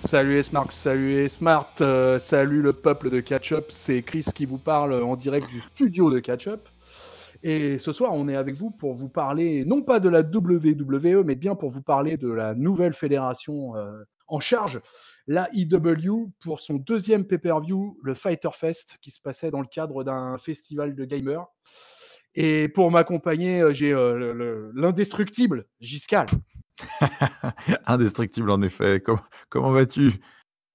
Salut Smart, salut le peuple de Catch-Up, c'est Chris qui vous parle en direct du studio de Catch-Up. Et ce soir, on est avec vous pour vous parler, non pas de la WWE, mais bien pour vous parler de la nouvelle fédération en charge, la EW, pour son deuxième pay-per-view, le Fighter Fest, qui se passait dans le cadre d'un festival de gamers. Et pour m'accompagner, j'ai l'indestructible Giscal. Indestructible en effet. Comment vas-tu?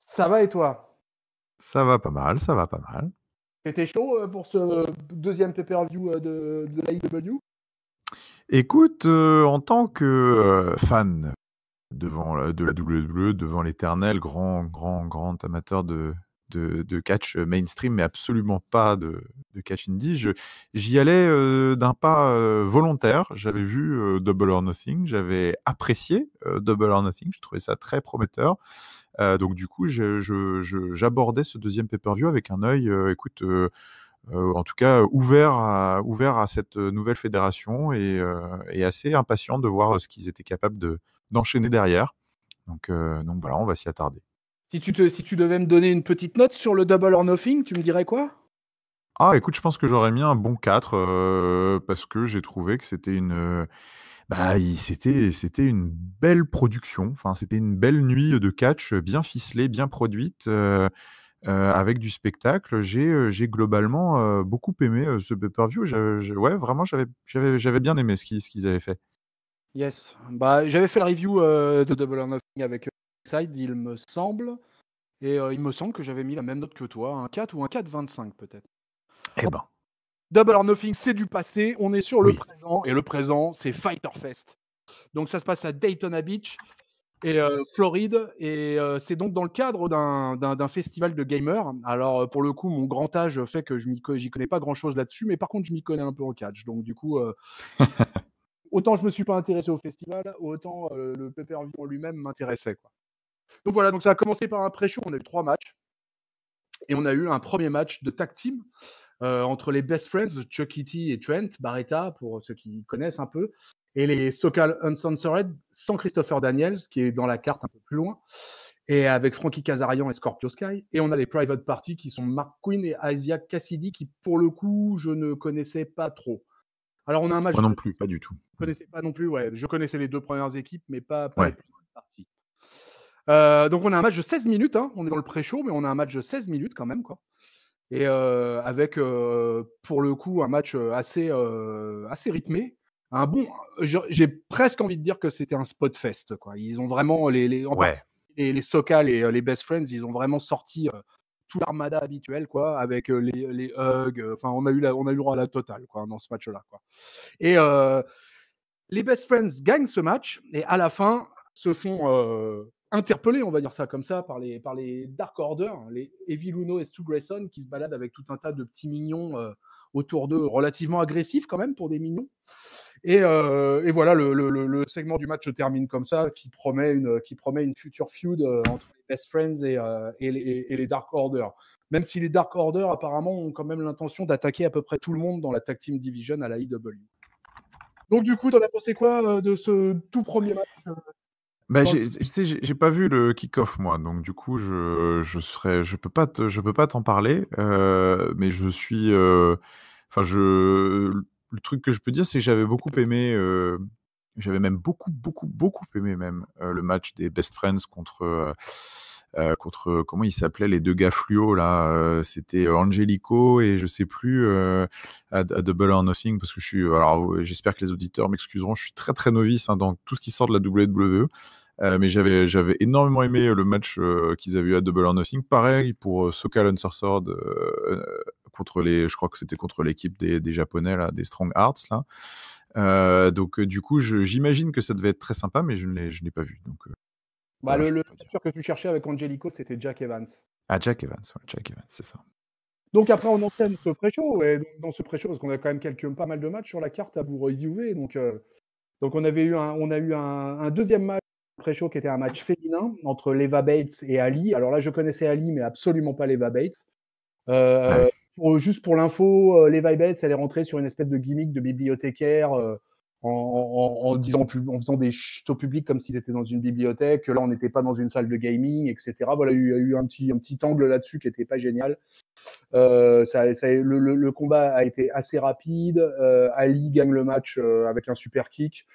Ça va et toi? Ça va pas mal, ça va pas mal. T'étais chaud pour ce deuxième pay-per-view de la EW? Écoute, en tant que fan de la WWE, devant l'éternel grand amateur de catch mainstream, mais absolument pas de catch indie, j'y allais d'un pas volontaire. J'avais vu Double or Nothing, j'avais apprécié Double or Nothing, je trouvais ça très prometteur. Donc du coup, j'abordais ce deuxième pay-per-view avec un œil, en tout cas ouvert à cette nouvelle fédération et assez impatient de voir ce qu'ils étaient capables d'enchaîner derrière. Donc voilà, on va s'y attarder. Si tu devais me donner une petite note sur le Double or Nothing, tu me dirais quoi? Ah écoute, je pense que j'aurais mis un bon 4 parce que j'ai trouvé que c'était c'était une belle production. Enfin, c'était une belle nuit de catch bien ficelée, bien produite, avec du spectacle. J'ai globalement beaucoup aimé ce pay-per-view. Ouais, vraiment, j'avais bien aimé ce qu'ils avaient fait. Yes. Bah, j'avais fait le review de Double or Nothing avec Side, il me semble. Et il me semble que j'avais mis la même note que toi, un 4 ou un 4,25 peut-être. Eh ben, Double or Nothing, c'est du passé, on est sur le oui. présent, et le présent, c'est Fighter Fest. Donc ça se passe à Daytona Beach, et Floride, et c'est donc dans le cadre d'un festival de gamers. Alors pour le coup, mon grand âge fait que j'y connais pas grand chose là-dessus, mais par contre je m'y connais un peu en catch. Donc du coup, autant je me suis pas intéressé au festival, autant le pay-per-view en lui-même m'intéressait, quoi. Donc voilà, donc ça a commencé par un pré-show, on a eu 3 matchs, et on a eu un premier match de tag team entre les Best Friends, Chucky T et Trent Barretta, pour ceux qui connaissent un peu, et les SoCal Uncensored, sans Christopher Daniels, qui est dans la carte un peu plus loin, et avec Frankie Kazarian et Scorpio Sky. Et on a les Private Party, qui sont Mark Quinn et Isaiah Cassidy, qui, pour le coup, je ne connaissais pas trop. Alors, on a un match... Moi non plus, pas du tout. Je ne connaissais pas non plus, ouais. Je connaissais les deux premières équipes, mais pas les Ouais. Private Party. Donc, on a un match de 16 minutes, hein. On est dans le pré-show, mais on a un match de 16 minutes quand même, quoi. Et avec, pour le coup, un match assez rythmé. J'ai presque envie de dire que c'était un spot fest, quoi. Ils ont vraiment, en Ouais. particulier les Sokal et les Best Friends, ils ont vraiment sorti tout l'armada habituel, quoi, avec les hugs. Enfin, on a eu le droit à la totale, quoi, dans ce match-là, quoi. Et les Best Friends gagnent ce match, et à la fin se font interpellés, on va dire ça comme ça, par les Dark Order, les Evil Uno et Stu Grayson, qui se baladent avec tout un tas de petits mignons autour d'eux, relativement agressifs quand même pour des mignons. Et voilà, le segment du match se termine comme ça, qui promet une future feud entre les Best Friends et les Dark Order. Même si les Dark Order, apparemment, ont quand même l'intention d'attaquer à peu près tout le monde dans la Tag Team Division à la IW. Donc du coup, t'en as pensé quoi de ce tout premier match Bah, dans- j'ai pas vu le kick-off moi, donc du coup je peux pas t'en parler, mais enfin le truc que je peux dire, c'est que j'avais beaucoup aimé, j'avais même beaucoup aimé même le match des Best Friends contre comment ils s'appelaient les deux gars fluo là, c'était Angelico et je sais plus à Double or Nothing parce que j'espère que les auditeurs m'excuseront, je suis très novice hein, dans tout ce qui sort de la WWE. Mais j'avais énormément aimé le match qu'ils avaient eu à Double or Nothing. Pareil pour SoCal Uncensored je crois que c'était contre l'équipe des Japonais là, des Strong Hearts là. Donc du coup, j'imagine que ça devait être très sympa, mais je ne l'ai pas vu. Donc Bah, voilà, je le peux pas dire. capture que tu cherchais avec Angelico, c'était Jack Evans. Ah, Jack Evans, ouais, Jack Evans, c'est ça. Donc après, on enchaîne ce pré-show, et donc, dans ce pré-show, parce qu'on a quand même pas mal de matchs sur la carte à vous reviewer, donc on a eu un deuxième match pré-show qui était un match féminin entre Leva Bates et Ali. Alors là, je connaissais Ali, mais absolument pas Leva Bates. Ah oui. Juste pour l'info, Levi Bates, elle est rentrée sur une espèce de gimmick de bibliothécaire en faisant des chutes au public comme s'ils étaient dans une bibliothèque. Là, on n'était pas dans une salle de gaming, etc. Voilà, il y a eu un petit angle là-dessus qui était pas génial. Le combat a été assez rapide. Ali gagne le match avec un super kick.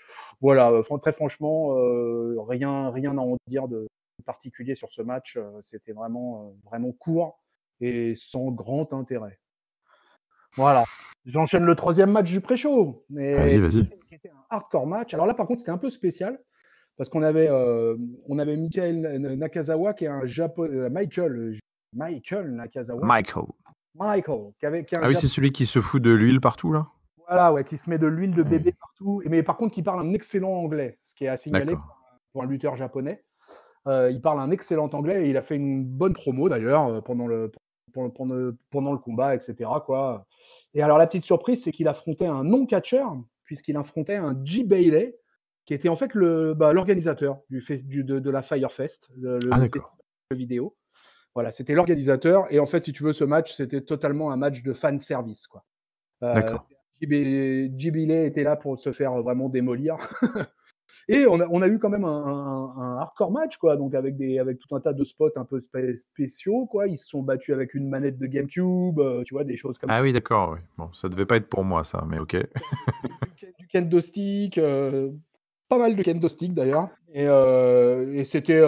Voilà, très franchement, rien à en dire de particulier sur ce match. C'était vraiment court et sans grand intérêt. Voilà. J'enchaîne le 3e match du pré-show. Vas-y. Qui était un hardcore match. Alors là, par contre, c'était un peu spécial parce qu'on avait Michael Nakazawa qui est un japonais, Michael Nakazawa. Ah oui, c'est celui qui se fout de l'huile partout, là? Voilà, ouais, qui se met de l'huile de bébé partout. Mais par contre, qui parle un excellent anglais, ce qui est à signaler pour un lutteur japonais. Il parle un excellent anglais et il a fait une bonne promo d'ailleurs pendant le combat, etc. quoi. Et alors la petite surprise, c'est qu'il affrontait un non-catcheur, puisqu'il affrontait un G. Bailey, qui était en fait l'organisateur de la Firefest, le festival de vidéo. Voilà, c'était l'organisateur. Et en fait, si tu veux, ce match, c'était totalement un match de fan service, quoi. G. Bailey était là pour se faire vraiment démolir. Et on a eu quand même un hardcore match, quoi. Donc avec tout un tas de spots un peu spéciaux, quoi. Ils se sont battus avec une manette de GameCube, tu vois, des choses comme ça. Ah oui, d'accord. Oui. Bon, ça devait pas être pour moi, ça, mais ok. Du kendo stick, pas mal de kendo stick d'ailleurs. Et c'était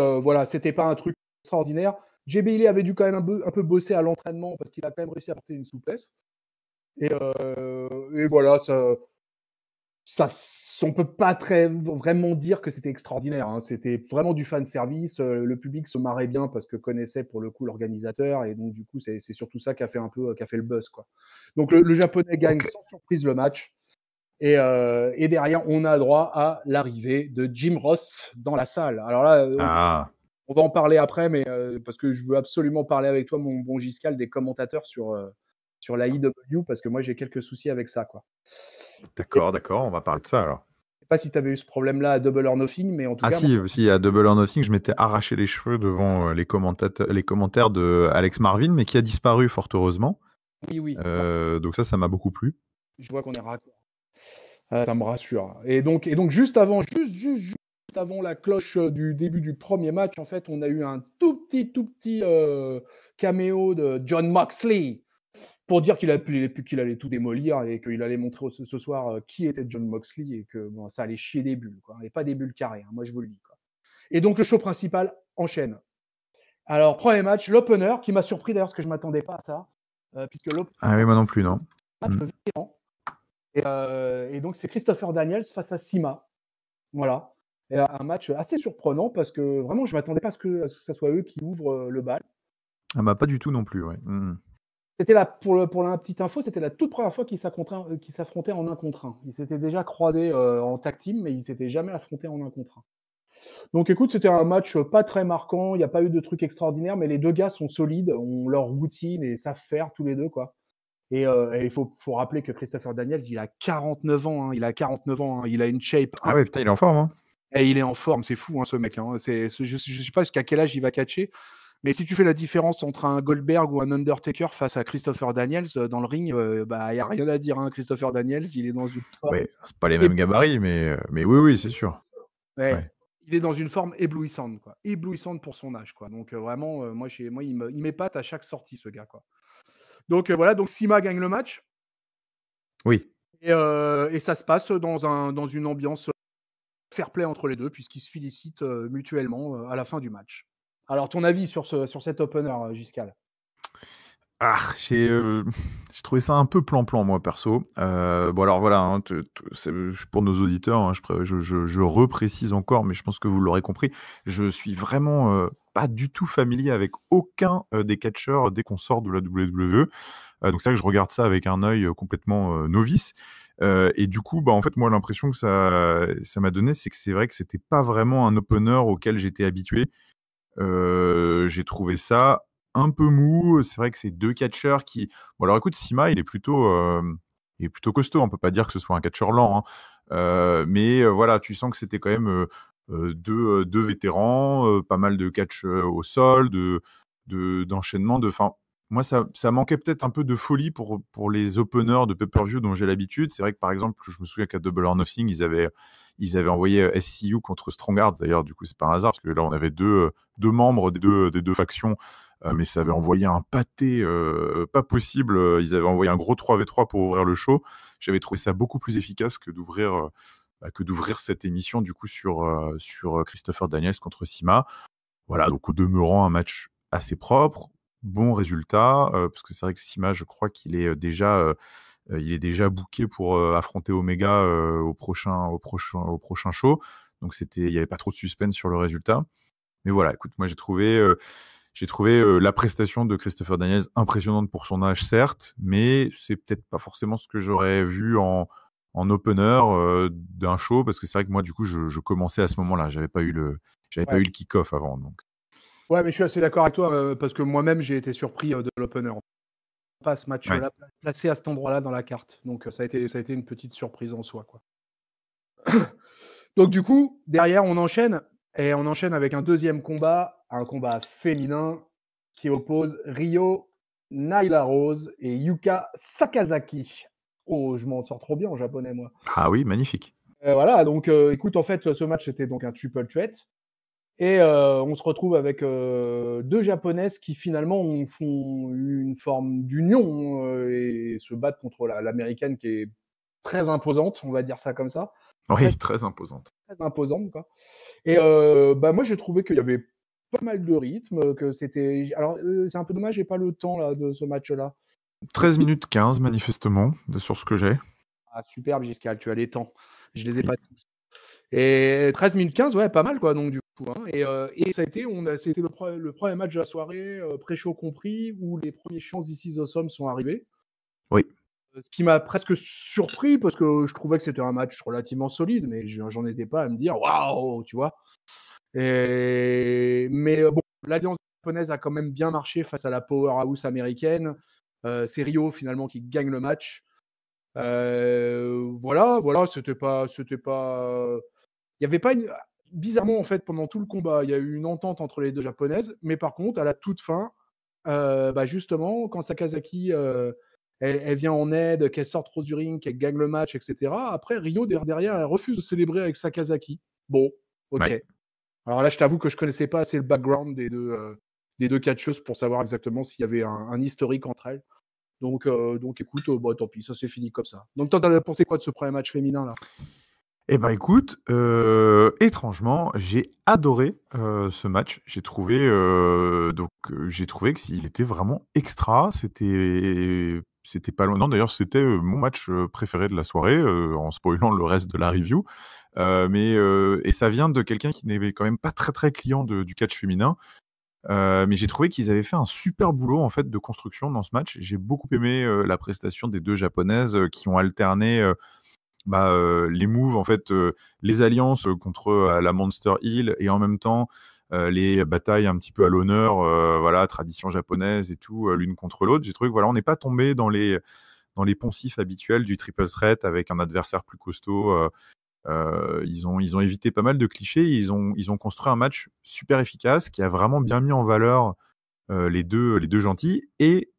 c'était pas un truc extraordinaire. JBL avait dû quand même un peu bosser à l'entraînement parce qu'il a quand même réussi à porter une souplesse. Et voilà, on peut pas vraiment dire que c'était extraordinaire. Hein. C'était vraiment du fan service. Le public se marrait bien parce que connaissait pour le coup l'organisateur et donc du coup c'est surtout ça qui a fait le buzz, quoi. Donc le japonais gagne sans surprise le match et derrière on a droit à l'arrivée de Jim Ross dans la salle. Alors là, on va en parler après, mais parce que je veux absolument parler avec toi, mon bon Giscal, des commentateurs sur la IW parce que moi j'ai quelques soucis avec ça, quoi. D'accord, on va parler de ça alors. Je sais pas si tu avais eu ce problème-là à Double or Nothing, mais en tout cas. Si, à Double or Nothing, je m'étais arraché les cheveux devant les commentaires de Alex Marvin, mais qui a disparu fort heureusement. Oui. Donc ça m'a beaucoup plu. Je vois qu'on est raccord. Ça me rassure. Et donc juste avant la cloche du début du premier match, en fait, on a eu un tout petit caméo de Jon Moxley pour dire qu'il allait tout démolir et qu'il allait montrer ce soir qui était Jon Moxley et que bon, ça allait chier des bulles, quoi. Et pas des bulles carrées, hein, moi je vous le dis, quoi. Et donc le show principal enchaîne. Alors, premier match, l'opener, qui m'a surpris d'ailleurs parce que je ne m'attendais pas à ça. Puisque ah oui, moi non plus, non. Et donc, c'est Christopher Daniels face à Sima. Voilà. Et un match assez surprenant parce que vraiment, je ne m'attendais pas à ce que ça soit eux qui ouvrent le bal. Ah bah pas du tout non plus, ouais. C'était pour la petite info, c'était la toute première fois qu'ils s'affrontaient en 1 contre 1. Ils s'étaient déjà croisés en tag team, mais ils ne s'étaient jamais affrontés en 1 contre 1. Donc écoute, c'était un match pas très marquant, il n'y a pas eu de trucs extraordinaires, mais les deux gars sont solides, ont leur routine et savent faire tous les deux, quoi. Et il faut rappeler que Christopher Daniels, il a 49 ans, hein, il a une shape. Ah ouais, putain, il est en forme, hein. Et il est en forme, c'est fou, hein, ce mec. Hein. Je sais pas jusqu'à quel âge il va catcher, mais si tu fais la différence entre un Goldberg ou un Undertaker face à Christopher Daniels dans le ring, il n'y a rien à dire. Hein. Christopher Daniels, il est dans une forme. Ouais, c'est pas les mêmes gabarits, mais oui, c'est sûr. Ouais. Il est dans une forme éblouissante, quoi. Éblouissante pour son âge, quoi. Donc vraiment, moi, il m'épate à chaque sortie, ce gars, quoi. Donc voilà, donc Sima gagne le match. Oui. Et ça se passe dans une ambiance fair play entre les deux, puisqu'ils se félicitent mutuellement à la fin du match. Alors, ton avis sur cet opener, Giscal? J'ai trouvé ça un peu plan-plan, moi, perso. Bon, alors voilà, hein, pour nos auditeurs, hein, je reprécise encore, mais je pense que vous l'aurez compris, je suis vraiment pas du tout familier avec aucun des catcheurs dès qu'on sort de la WWE. Donc c'est vrai que je regarde ça avec un œil complètement novice. Et du coup, en fait, moi, l'impression que ça m'a donné, c'est que c'est vrai que c'était pas vraiment un opener auquel j'étais habitué. J'ai trouvé ça un peu mou. C'est vrai que c'est deux catcheurs qui... Bon, alors écoute, Sima, il est plutôt costaud. On peut pas dire que ce soit un catcheur lent, hein. Mais voilà, tu sens que c'était quand même deux vétérans, pas mal de catch au sol, d'enchaînement, Moi, ça manquait peut-être un peu de folie pour les openers de pay-per-view dont j'ai l'habitude. C'est vrai que, par exemple, je me souviens qu'à Double or Nothing, ils avaient envoyé SCU contre Strongheart. D'ailleurs, du coup, c'est pas un hasard, parce que là, on avait deux membres des deux factions, mais ça avait envoyé un pâté pas possible. Ils avaient envoyé un gros 3v3 pour ouvrir le show. J'avais trouvé ça beaucoup plus efficace que d'ouvrir cette émission, du coup, sur Christopher Daniels contre Sima. Voilà, donc au demeurant, un match assez propre, bon résultat, parce que c'est vrai que Sima, je crois qu'il est déjà booké pour affronter Omega au prochain show. Donc il n'y avait pas trop de suspense sur le résultat. Mais voilà, écoute, moi j'ai trouvé la prestation de Christopher Daniels impressionnante pour son âge, certes, mais c'est peut-être pas forcément ce que j'aurais vu en opener d'un show, parce que c'est vrai que moi, du coup, je commençais à ce moment-là. J'avais pas eu le kick-off avant. Donc. Ouais, mais je suis assez d'accord avec toi, parce que moi-même, j'ai été surpris de l'opener. Pas ce match-là, placé à cet endroit-là dans la carte. Donc, ça a été une petite surprise en soi, quoi. Donc, du coup, derrière, on enchaîne avec un deuxième combat, un combat féminin qui oppose Ryo, Nyla Rose et Yuka Sakazaki. Oh, je m'en sors trop bien en japonais, moi. Ah oui, magnifique. Voilà, donc écoute, en fait, ce match était donc un triple threat. Et on se retrouve avec deux japonaises qui finalement font une forme d'union et se battent contre l'américaine qui est très imposante, on va dire ça comme ça. Oui, très imposante. Très imposante, quoi. Et moi, j'ai trouvé qu'il y avait pas mal de rythme, que c'était. Alors, c'est un peu dommage, j'ai pas le temps là, de ce match-là. 13 minutes 15, manifestement, sur ce que j'ai. Ah, superbe, Giscal, tu as les temps. Je les ai pas tous. Et 13 minutes 15, ouais, pas mal, quoi, donc du coup. Hein. Et ça a été, c'était le premier match de la soirée, pré-show compris, où les premiers chances d'ici Awesome sont arrivés. Oui. Ce qui m'a presque surpris, parce que je trouvais que c'était un match relativement solide, mais j'en étais pas à me dire waouh, tu vois. Mais bon, l'alliance japonaise a quand même bien marché face à la powerhouse américaine. C'est Rio finalement qui gagne le match. Voilà, c'était pas. Il y avait pas une. Bizarrement, en fait, pendant tout le combat, il y a eu une entente entre les deux japonaises, mais par contre, à la toute fin, justement, quand Sakazaki elle vient en aide, qu'elle sort trop du ring, qu'elle gagne le match, etc. Après, Rio derrière, elle refuse de célébrer avec Sakazaki. Bon, ok. Ouais. Alors là, je t'avoue que je connaissais pas assez le background des deux catcheuses pour savoir exactement s'il y avait un historique entre elles. Donc écoute, tant pis, ça s'est fini comme ça. Donc, toi, t'en as pensé quoi de ce premier match féminin là? Eh ben écoute, étrangement, j'ai adoré ce match. J'ai trouvé que s'il était vraiment extra. C'était pas loin. Non, d'ailleurs, c'était mon match préféré de la soirée, en spoilant le reste de la review. Et ça vient de quelqu'un qui n'est quand même pas très très client du catch féminin. Mais j'ai trouvé qu'ils avaient fait un super boulot en fait de construction dans ce match. J'ai beaucoup aimé la prestation des deux japonaises qui ont alterné les moves, en fait, les alliances contre la Monster Hill, et en même temps les batailles un petit peu à l'honneur, voilà, tradition japonaise et tout, l'une contre l'autre. J'ai trouvé que voilà, on n'est pas tombé dans les poncifs habituels du triple threat avec un adversaire plus costaud. Ils ont évité pas mal de clichés. Ils ont construit un match super efficace qui a vraiment bien mis en valeur les deux gentils et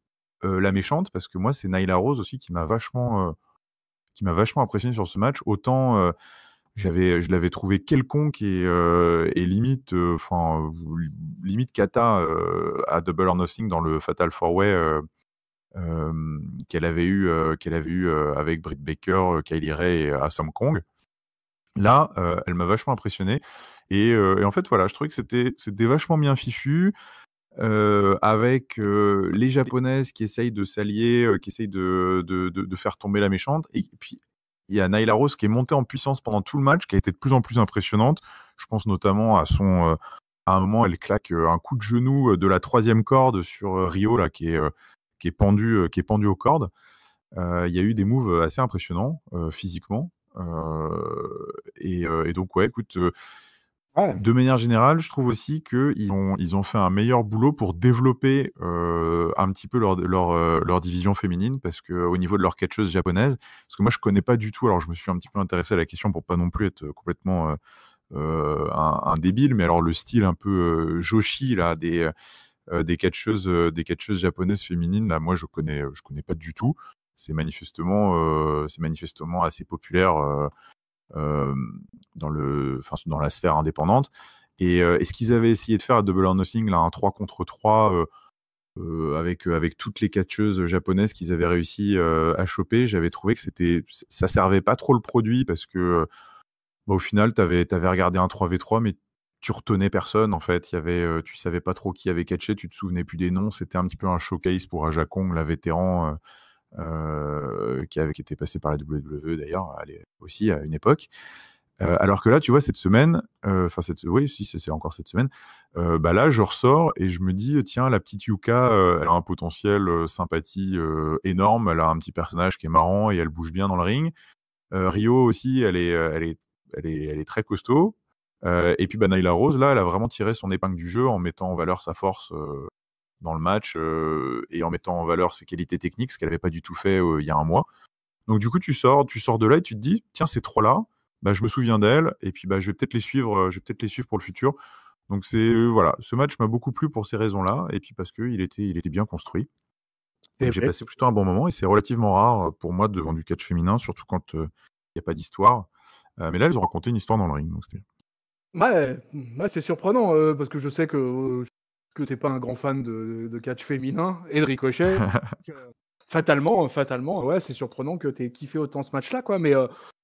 la méchante, parce que moi, c'est Nyla Rose aussi qui m'a vachement impressionné sur ce match. Autant je l'avais trouvé quelconque et limite, limite cata à Double or Nothing dans le Fatal 4-Way qu'elle avait eu avec Britt Baker, Kylie Ray et Awesome Kong. Là, elle m'a vachement impressionné et en fait, voilà, je trouvais que c'était vachement bien fichu. Avec les japonaises qui essayent de s'allier, qui essayent de faire tomber la méchante, et puis il y a Nyla Rose qui est montée en puissance pendant tout le match, qui a été de plus en plus impressionnante. Je pense notamment à un moment, elle claque un coup de genou de la 3e corde sur Rio là, qui est pendu aux cordes. Il y a eu des moves assez impressionnants physiquement, et donc ouais, écoute. Ouais. De manière générale, je trouve aussi qu'ils ont fait un meilleur boulot pour développer un petit peu leur division féminine, parce qu'au niveau de leur catcheuse japonaise, parce que moi je connais pas du tout, alors je me suis un petit peu intéressé à la question pour pas non plus être complètement un débile, mais alors le style un peu Joshi là, des catcheuses japonaises féminines. Là, moi, je connais pas du tout. C'est manifestement assez populaire dans la sphère indépendante. Et ce qu'ils avaient essayé de faire à Double or Nothing, là, un 3 contre 3 avec toutes les catcheuses japonaises qu'ils avaient réussi à choper, j'avais trouvé que ça servait pas trop le produit parce que au final, t'avais regardé un 3v3, mais tu retenais personne en fait. Tu savais pas trop qui avait catché, tu te souvenais plus des noms. C'était un petit peu un showcase pour Aja Kong, la vétéran qui était passé par la WWE d'ailleurs, aussi à une époque. Alors que là, tu vois, cette semaine, oui, si, c'est encore cette semaine, là, je ressors et je me dis, tiens, la petite Yuka, elle a un potentiel sympathie énorme, elle a un petit personnage qui est marrant et elle bouge bien dans le ring. Rio aussi, elle est très costaud. Et puis Nyla Rose, là, elle a vraiment tiré son épingle du jeu en mettant en valeur sa force dans le match et en mettant en valeur ses qualités techniques, ce qu'elle n'avait pas du tout fait il y a un mois. Donc du coup, tu sors de là et tu te dis, tiens, ces trois-là, je me souviens d'elles et puis je vais peut-être les suivre, pour le futur. Donc voilà, ce match m'a beaucoup plu pour ces raisons-là et puis parce qu'il était bien construit. Donc j'ai passé plutôt un bon moment et c'est relativement rare pour moi devant du catch féminin, surtout quand il n'y a pas d'histoire. Mais là, elles ont raconté une histoire dans le ring, donc c'était bien. Ouais, c'est surprenant parce que je sais que t'es pas un grand fan de catch féminin et de Ricochet. Fatalement, ouais, c'est surprenant que t'aies kiffé autant ce match-là, quoi. Mais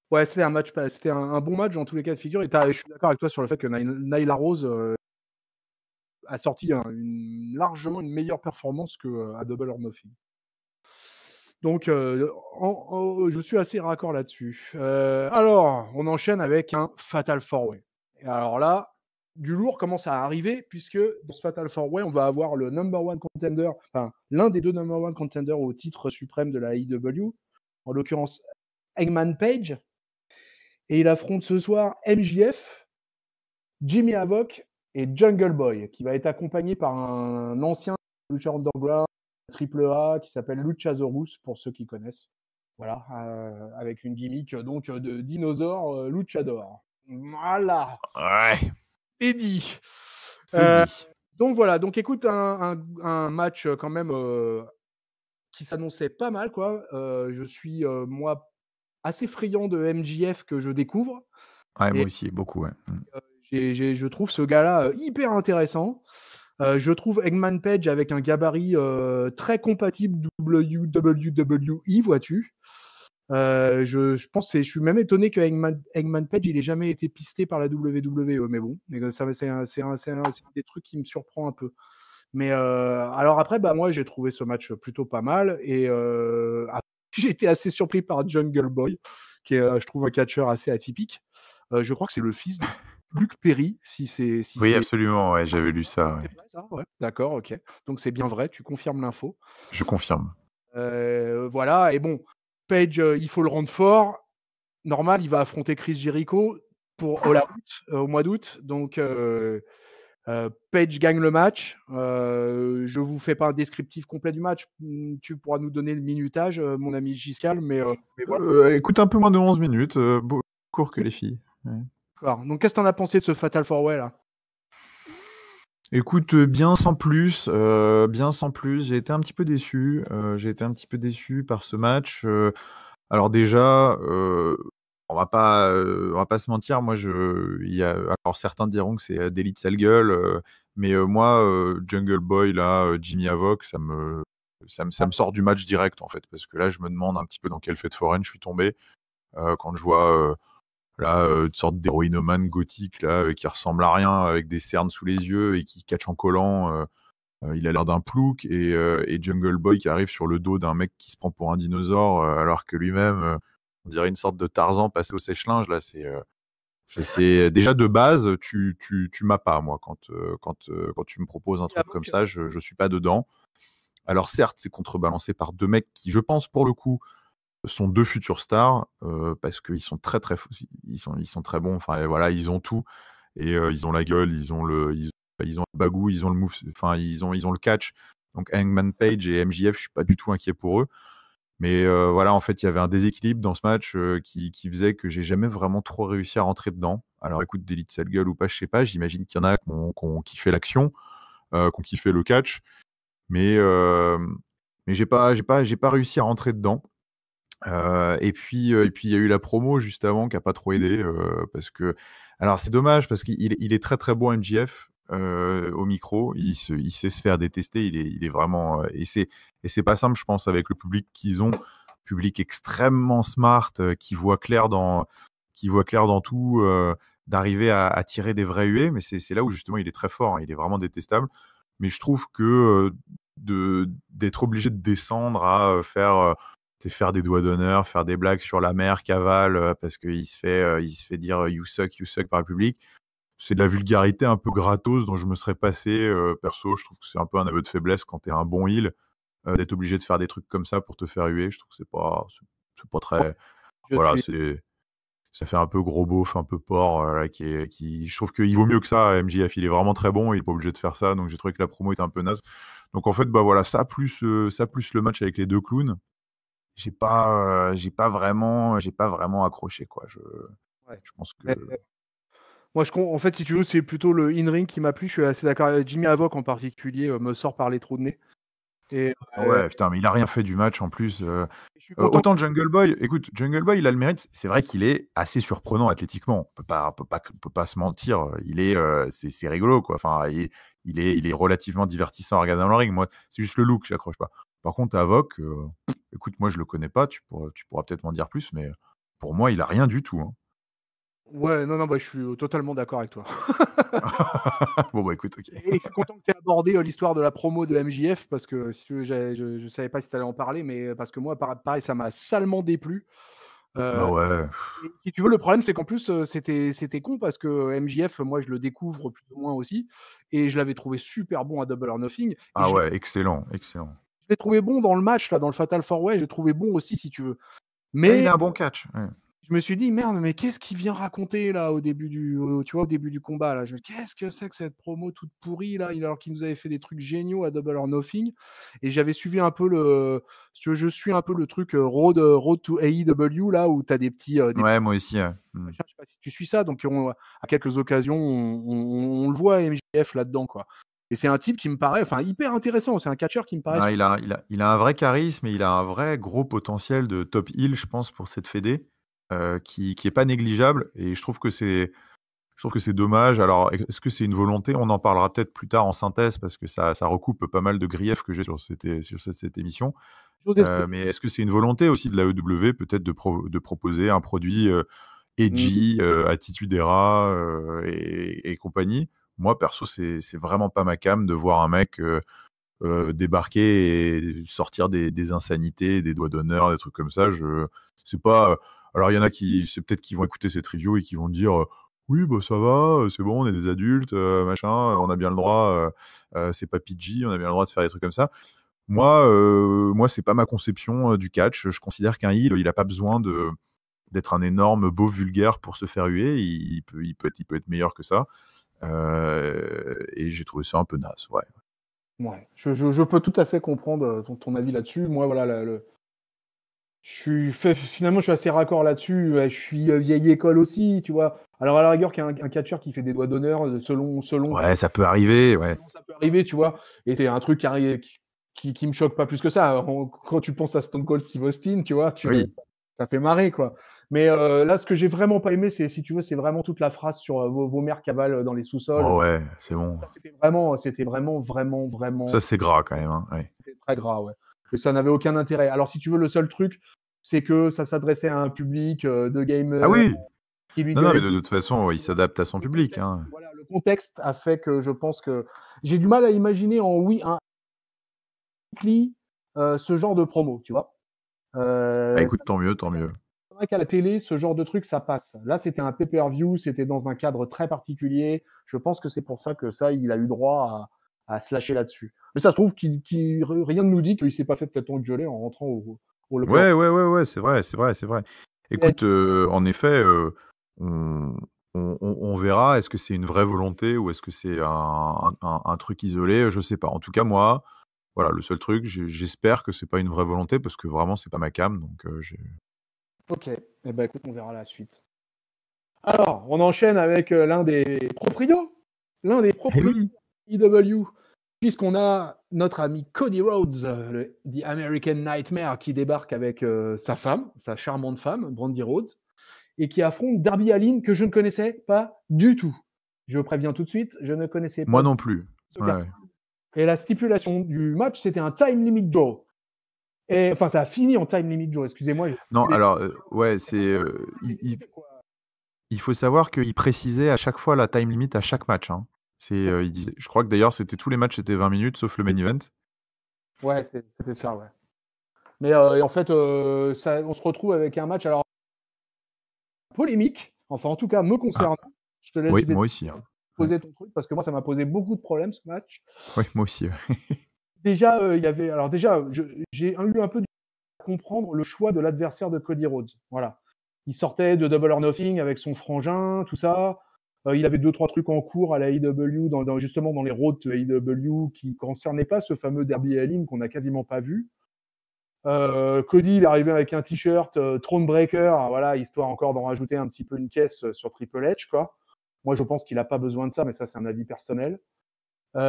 ouais, c'était un bon match dans tous les cas de figure. Et je suis d'accord avec toi sur le fait que Nyla Rose a sorti largement une meilleure performance que à Double or Nothing. Donc, je suis assez raccord là-dessus. Alors, on enchaîne avec un Fatal 4-Way. Et alors là, du lourd commence à arriver, puisque dans ce Fatal 4-Way, on va avoir le number one contender, enfin, l'un des deux number one contenders au titre suprême de la AEW, en l'occurrence Hangman Page. Et il affronte ce soir MJF, Jimmy Havoc et Jungle Boy, qui va être accompagné par un ancien Lucha Underground, AAA, qui s'appelle Luchasaurus, pour ceux qui connaissent. Voilà, avec une gimmick donc de dinosaure luchador. Voilà. Ouais. C'est dit. C'est dit. Donc voilà, donc écoute, un match quand même qui s'annonçait pas mal, quoi. Je suis, moi, assez friand de MJF que je découvre. Ouais, moi aussi, beaucoup, ouais. Je trouve ce gars-là hyper intéressant. Je trouve Hangman Page avec un gabarit très compatible WWE, vois-tu. Je pense je suis même étonné que Hangman Page il ait jamais été pisté par la WWE, mais bon, c'est un des trucs qui me surprend un peu. Mais alors après, moi j'ai trouvé ce match plutôt pas mal et j'ai été assez surpris par Jungle Boy, qui est, je trouve, un catcheur assez atypique. Je crois que c'est le fils de Luke Perry, Oui, absolument, ouais, j'avais lu ça. Ouais. C'est vrai, ça, ouais. D'accord, ok. Donc c'est bien vrai, tu confirmes l'info. Je confirme. Voilà, et bon, Page, il faut le rendre fort. Normal, il va affronter Chris Jericho pour All Out au mois d'août. Donc Page gagne le match. Je vous fais pas un descriptif complet du match. Tu pourras nous donner le minutage, mon ami Giscal, mais voilà. Écoute, un peu moins de 11 minutes, court que les filles. Ouais. Donc qu'est-ce que t'en as pensé de ce Fatal 4-Way là? Écoute, bien sans plus. J'ai été un petit peu déçu. J'ai été un petit peu déçu par ce match. Alors déjà, on va pas se mentir. Moi, alors certains diront que c'est délit de sale gueule, mais moi, Jungle Boy là, Jimmy Havoc, ça me sort du match direct en fait, parce que là, je me demande un petit peu dans quelle fête foraine je suis tombé quand je vois là, une sorte d'héroïnomane gothique là, qui ressemble à rien, avec des cernes sous les yeux et qui catch en collant. Il a l'air d'un plouc et Jungle Boy qui arrive sur le dos d'un mec qui se prend pour un dinosaure alors que lui-même, on dirait une sorte de Tarzan passé au sèche-linge. Là, c'est déjà de base, tu m'as pas moi quand tu me proposes un truc comme ça, je suis pas dedans. Alors certes, c'est contrebalancé par deux mecs qui, je pense, pour le coup, sont deux futurs stars parce qu'ils sont très très ils sont très bons. Enfin voilà, ils ont tout et ils ont la gueule, ils ont le bagou, ils ont le move, enfin ils ont le catch. Donc Hangman Page et MJF, je suis pas du tout inquiet pour eux. Mais voilà, en fait, il y avait un déséquilibre dans ce match qui faisait que j'ai jamais vraiment trop réussi à rentrer dedans. Alors écoute, délit de sale gueule ou pas, je sais pas. J'imagine qu'il y en a qui ont kiffé l'action. qui ont kiffé le catch. Mais j'ai pas réussi à rentrer dedans. Et puis il y a eu la promo juste avant qui a pas trop aidé, parce que alors c'est dommage parce qu'il est très, très bon MJF, au micro. Il sait se faire détester. Il est vraiment, et c'est pas simple, je pense, avec le public qu'ils ont. Public extrêmement smart, qui voit clair dans tout, d'arriver à tirer des vrais huées. Mais c'est là où justement il est très fort, hein. Il est vraiment détestable. Mais je trouve que, d'être obligé de descendre à, faire des doigts d'honneur, faire des blagues sur la mère cavale, parce qu'il se fait dire you suck par le public. C'est de la vulgarité un peu gratos dont je me serais passé. Perso, je trouve que c'est un peu un aveu de faiblesse quand t'es un bon heel, d'être obligé de faire des trucs comme ça pour te faire huer. Je trouve que c'est pas très. Je Voilà, suis ça fait un peu gros beauf, un peu porc, là, je trouve qu'il vaut mieux que ça. MJF, il est vraiment très bon, il est pas obligé de faire ça, donc j'ai trouvé que la promo était un peu naze. Donc en fait, bah voilà, ça plus le match avec les deux clowns, j'ai pas vraiment accroché, quoi. ouais. Je pense que Mais, moi, en fait, si tu veux, c'est plutôt le in-ring qui m'a plu. Je suis assez d'accord. Jimmy Havoc en particulier me sort par les trous de nez. Et ah ouais, putain, mais il a rien fait du match en plus. je suis content. Autant Jungle Boy, écoute, Jungle Boy, il a le mérite. C'est vrai qu'il est assez surprenant athlétiquement. On peut pas se mentir. C'est rigolo, quoi. Enfin, il est relativement divertissant à regarder dans le ring. Moi, c'est juste le look, j'accroche pas. Par contre, Avoc, écoute, moi, je le connais pas. Tu pourras peut-être m'en dire plus, mais pour moi, il a rien du tout, hein. Ouais, non, bah, je suis totalement d'accord avec toi. Bon, bah, écoute, ok. Et je suis content que tu aies abordé l'histoire de la promo de MJF parce que si tu veux, je savais pas si tu allais en parler, mais parce que moi, pareil, ça m'a salement déplu. Ah Euh, ouais. et si tu veux, le problème, c'est qu'en plus, c'était con parce que MJF, moi, je le découvre plus ou moins aussi, et je l'avais trouvé super bon à Double or Nothing, et Ah ouais, excellent, excellent. je l'ai trouvé bon dans le match, là, dans le Fatal 4-Way, je l'ai trouvé bon aussi, si tu veux. Ouais, il Mais a un bon catch. Ouais. je me suis dit: «Merde, mais qu'est-ce qu'il vient raconter là tu vois, au début du combat là?» «Qu'est-ce que c'est que cette promo toute pourrie là?» Alors qu'il nous avait fait des trucs géniaux à Double or Nothing, et j'avais suivi un peu si tu veux, je suis un peu le truc, Road to AEW là où tu as des petits Ouais, moi aussi. Ouais. machins, je sais pas si tu suis ça? Donc à quelques occasions, on le voit MJF là-dedans, quoi, et c'est un type qui me paraît, enfin, hyper intéressant. C'est un catcheur qui me paraît Ah, super. il a un vrai charisme et il a un vrai gros potentiel de top heel, je pense, pour cette fédé, qui est pas négligeable. Et je trouve que c'est dommage. Alors, est-ce que c'est une volonté? On en parlera peut-être plus tard en synthèse parce que ça recoupe pas mal de griefs que j'ai sur cette émission. J'ose espérer. Mais est-ce que c'est une volonté aussi de la EW peut-être de proposer un produit Mmh. edgy, Attitude Era, et compagnie? Moi, perso, c'est vraiment pas ma came de voir un mec débarquer et sortir des insanités, des doigts d'honneur, des trucs comme ça. C'est pas. Alors, il y en a c'est peut-être qui vont écouter cette review et qui vont dire oui, bah ça va, c'est bon, on est des adultes, machin, on a bien le droit, c'est pas PG, on a bien le droit de faire des trucs comme ça. Moi, c'est pas ma conception du catch. Je considère qu'un heel, il a pas besoin d'être un énorme beau vulgaire pour se faire huer. Il peut être meilleur que ça. Et j'ai trouvé ça un peu naze, ouais. Ouais, je peux tout à fait comprendre ton avis là-dessus. Moi, voilà, finalement, je suis assez raccord là-dessus. Ouais, je suis vieille école aussi, tu vois. Alors, à la rigueur, qu'il y a un catcheur qui fait des doigts d'honneur, selon Ouais, ça peut arriver, ouais. ça peut arriver, tu vois. Et c'est un truc qui me choque pas plus que ça. Quand tu penses à Stone Cold Steve Austin, tu vois, Oui. ça fait marrer, quoi. Mais là, ce que j'ai vraiment pas aimé, si tu veux, c'est vraiment toute la phrase sur vos mères cavalent dans les sous-sols. Oh ouais, c'est bon. Ça, c'était vraiment, vraiment, vraiment. Ça, c'est gras quand même, hein, ouais. C'était très gras, ouais. Et ça n'avait aucun intérêt. Alors, si tu veux, le seul truc, c'est que ça s'adressait à un public de Ah gamers oui! qui lui Non, mais gueulait de toute dessus. façon, ouais, il Le, s'adapte à son le public, contexte, hein. voilà, le contexte a fait que je pense que j'ai du mal à imaginer un weekly ce genre de promo, tu vois. Bah Ça écoute, tant mieux, tant mieux. c'est vrai qu'à la télé, ce genre de truc, ça passe. Là, c'était un pay-per-view, c'était dans un cadre très particulier. Je pense que c'est pour ça que ça, il a eu droit à se lâcher là-dessus. Mais ça se trouve rien ne nous dit qu'il s'est pas fait peut-être engueuler en rentrant au locker. Ouais, ouais, ouais, ouais, c'est vrai, c'est vrai, c'est vrai. Écoute, en effet, on on verra. Est-ce que c'est une vraie volonté ou est-ce que c'est un truc isolé? Je sais pas. En tout cas, moi, voilà, le seul truc, j'espère que c'est pas une vraie volonté parce que vraiment, c'est pas ma came, donc j'ai Ok, eh ben, écoute, on verra la suite. Alors, on enchaîne avec l'un des eh proprios oui! IW. puisqu'on a notre ami Cody Rhodes, The American Nightmare, qui débarque avec sa femme, sa charmante femme, Brandi Rhodes, et qui affronte Darby Allin, que je ne connaissais pas du tout. Je préviens tout de suite, je ne connaissais pas Moi non plus. ce Ouais. garçon. Et la stipulation du match, c'était un time limit draw. Et, enfin, ça a fini en time limit draw, excusez-moi. Non, alors, ouais, il faut savoir qu'il précisait à chaque fois la time limit à chaque match. Hein. Il disait, je crois que d'ailleurs, tous les matchs, c'était 20 minutes, sauf le main event. Ouais, c'était ça, ouais. Mais en fait, on se retrouve avec un match alors polémique, enfin en tout cas me concernant. Je te laisse oui, moi aussi. poser ton truc parce que moi ça m'a posé beaucoup de problèmes ce match. Oui, moi aussi. Déjà, il y avait alors déjà j'ai eu un peu à comprendre le choix de l'adversaire de Cody Rhodes. Voilà, il sortait de Double or Nothing avec son frangin, tout ça. Il avait 2-3 trucs en cours à la AEW, justement dans les roads AEW qui ne concernaient pas ce fameux Darby Allin qu'on n'a quasiment pas vu. Cody, il est arrivé avec un t-shirt Thronebreaker, voilà, histoire encore d'en rajouter un petit peu une caisse sur Triple H, quoi. Moi, je pense qu'il n'a pas besoin de ça, mais ça, c'est un avis personnel. Oui.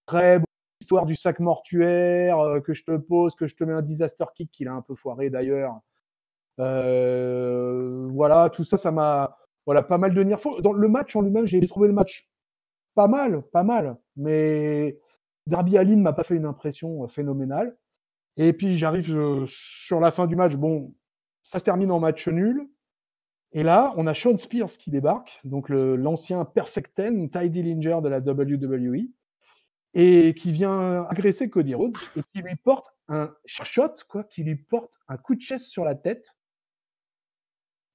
Après, l'histoire du sac mortuaire que je te pose, que je te mets un disaster kick qu'il a un peu foiré d'ailleurs. Voilà, tout ça, ça m'a pas mal de near fall. Dans le match en lui-même, j'ai trouvé le match pas mal, mais Darby Allin m'a pas fait une impression phénoménale. Et puis j'arrive sur la fin du match. Bon, ça se termine en match nul. Et là, on a Shawn Spears qui débarque, donc l'ancien Perfect Ten, Ty Dillinger de la WWE, et qui vient agresser Cody Rhodes et qui lui porte un shot, quoi, qui lui porte un coup de chaise sur la tête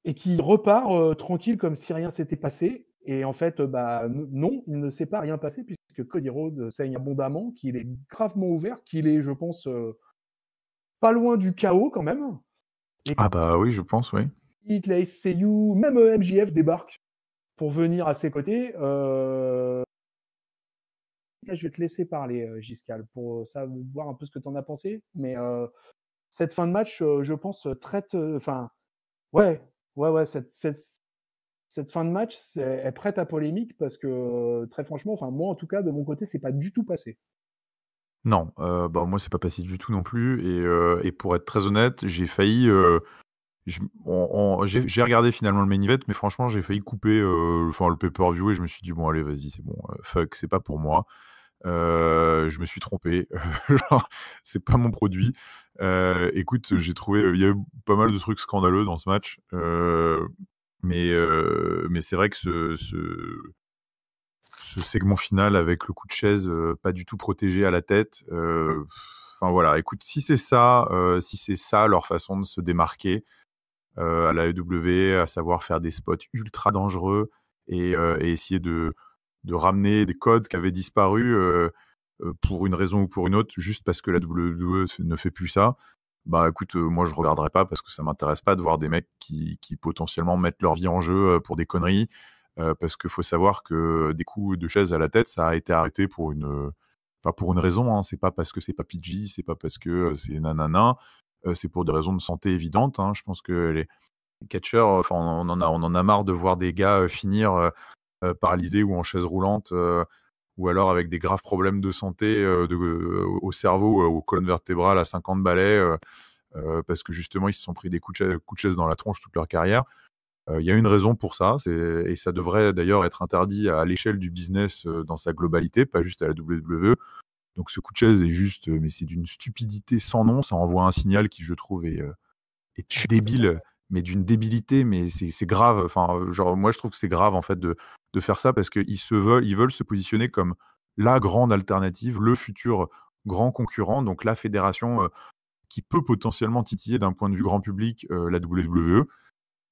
et qui repart tranquille comme si rien s'était passé. Et en fait, non, il ne s'est pas rien passé puisque Cody Rhodes saigne abondamment, qu'il est gravement ouvert, qu'il est, je pense, pas loin du chaos quand même. Et Ah bah oui, je pense, oui. les SCU, même MJF débarque pour venir à ses côtés. Là, je vais te laisser parler, Giscal, pour voir un peu ce que tu en as pensé. Mais cette fin de match, je pense, traite... ouais, cette fin de match est prête à polémique parce que, très franchement, moi, en tout cas, de mon côté, c'est pas du tout passé. Non, bah, moi, c'est pas passé du tout non plus et pour être très honnête, j'ai failli, j'ai regardé finalement le main event, mais franchement, j'ai failli couper, le pay-per-view et je me suis dit: «Bon allez, vas-y, c'est bon, fuck, c'est pas pour moi». Je me suis trompé, genre, c'est pas mon produit. Écoute, j'ai trouvé, il y a eu pas mal de trucs scandaleux dans ce match, mais c'est vrai que ce segment final avec le coup de chaise, pas du tout protégé à la tête, enfin voilà, écoute, si c'est ça leur façon de se démarquer, à la AEW, à savoir faire des spots ultra dangereux et essayer de ramener des codes qui avaient disparu, pour une raison ou pour une autre, juste parce que la WWE ne fait plus ça, bah écoute, moi je regarderai pas parce que ça m'intéresse pas de voir des mecs qui potentiellement mettent leur vie en jeu, pour des conneries. Parce qu'il faut savoir que des coups de chaise à la tête, ça a été arrêté pour pour une raison, hein. C'est pas parce que c'est pas PG, c'est pas parce que, c'est nanana, c'est pour des raisons de santé évidentes, hein. Je pense que les catcheurs, enfin on en a marre de voir des gars, finir, paralysés ou en chaise roulante, ou alors avec des graves problèmes de santé, au cerveau, aux colonnes vertébrales à 50 balais, parce que justement ils se sont pris des coups de chaise dans la tronche toute leur carrière. Il y a une raison pour ça, et ça devrait d'ailleurs être interdit à l'échelle du business, dans sa globalité, pas juste à la WWE. Donc ce coup de chaise est juste, mais c'est d'une stupidité sans nom. Ça envoie un signal qui, je trouve, est débile, mais d'une débilité, mais c'est grave. Enfin, genre moi je trouve que c'est grave en fait de faire ça parce qu'ils veulent se positionner comme la grande alternative, le futur grand concurrent, donc la fédération, qui peut potentiellement titiller d'un point de vue grand public, la WWE.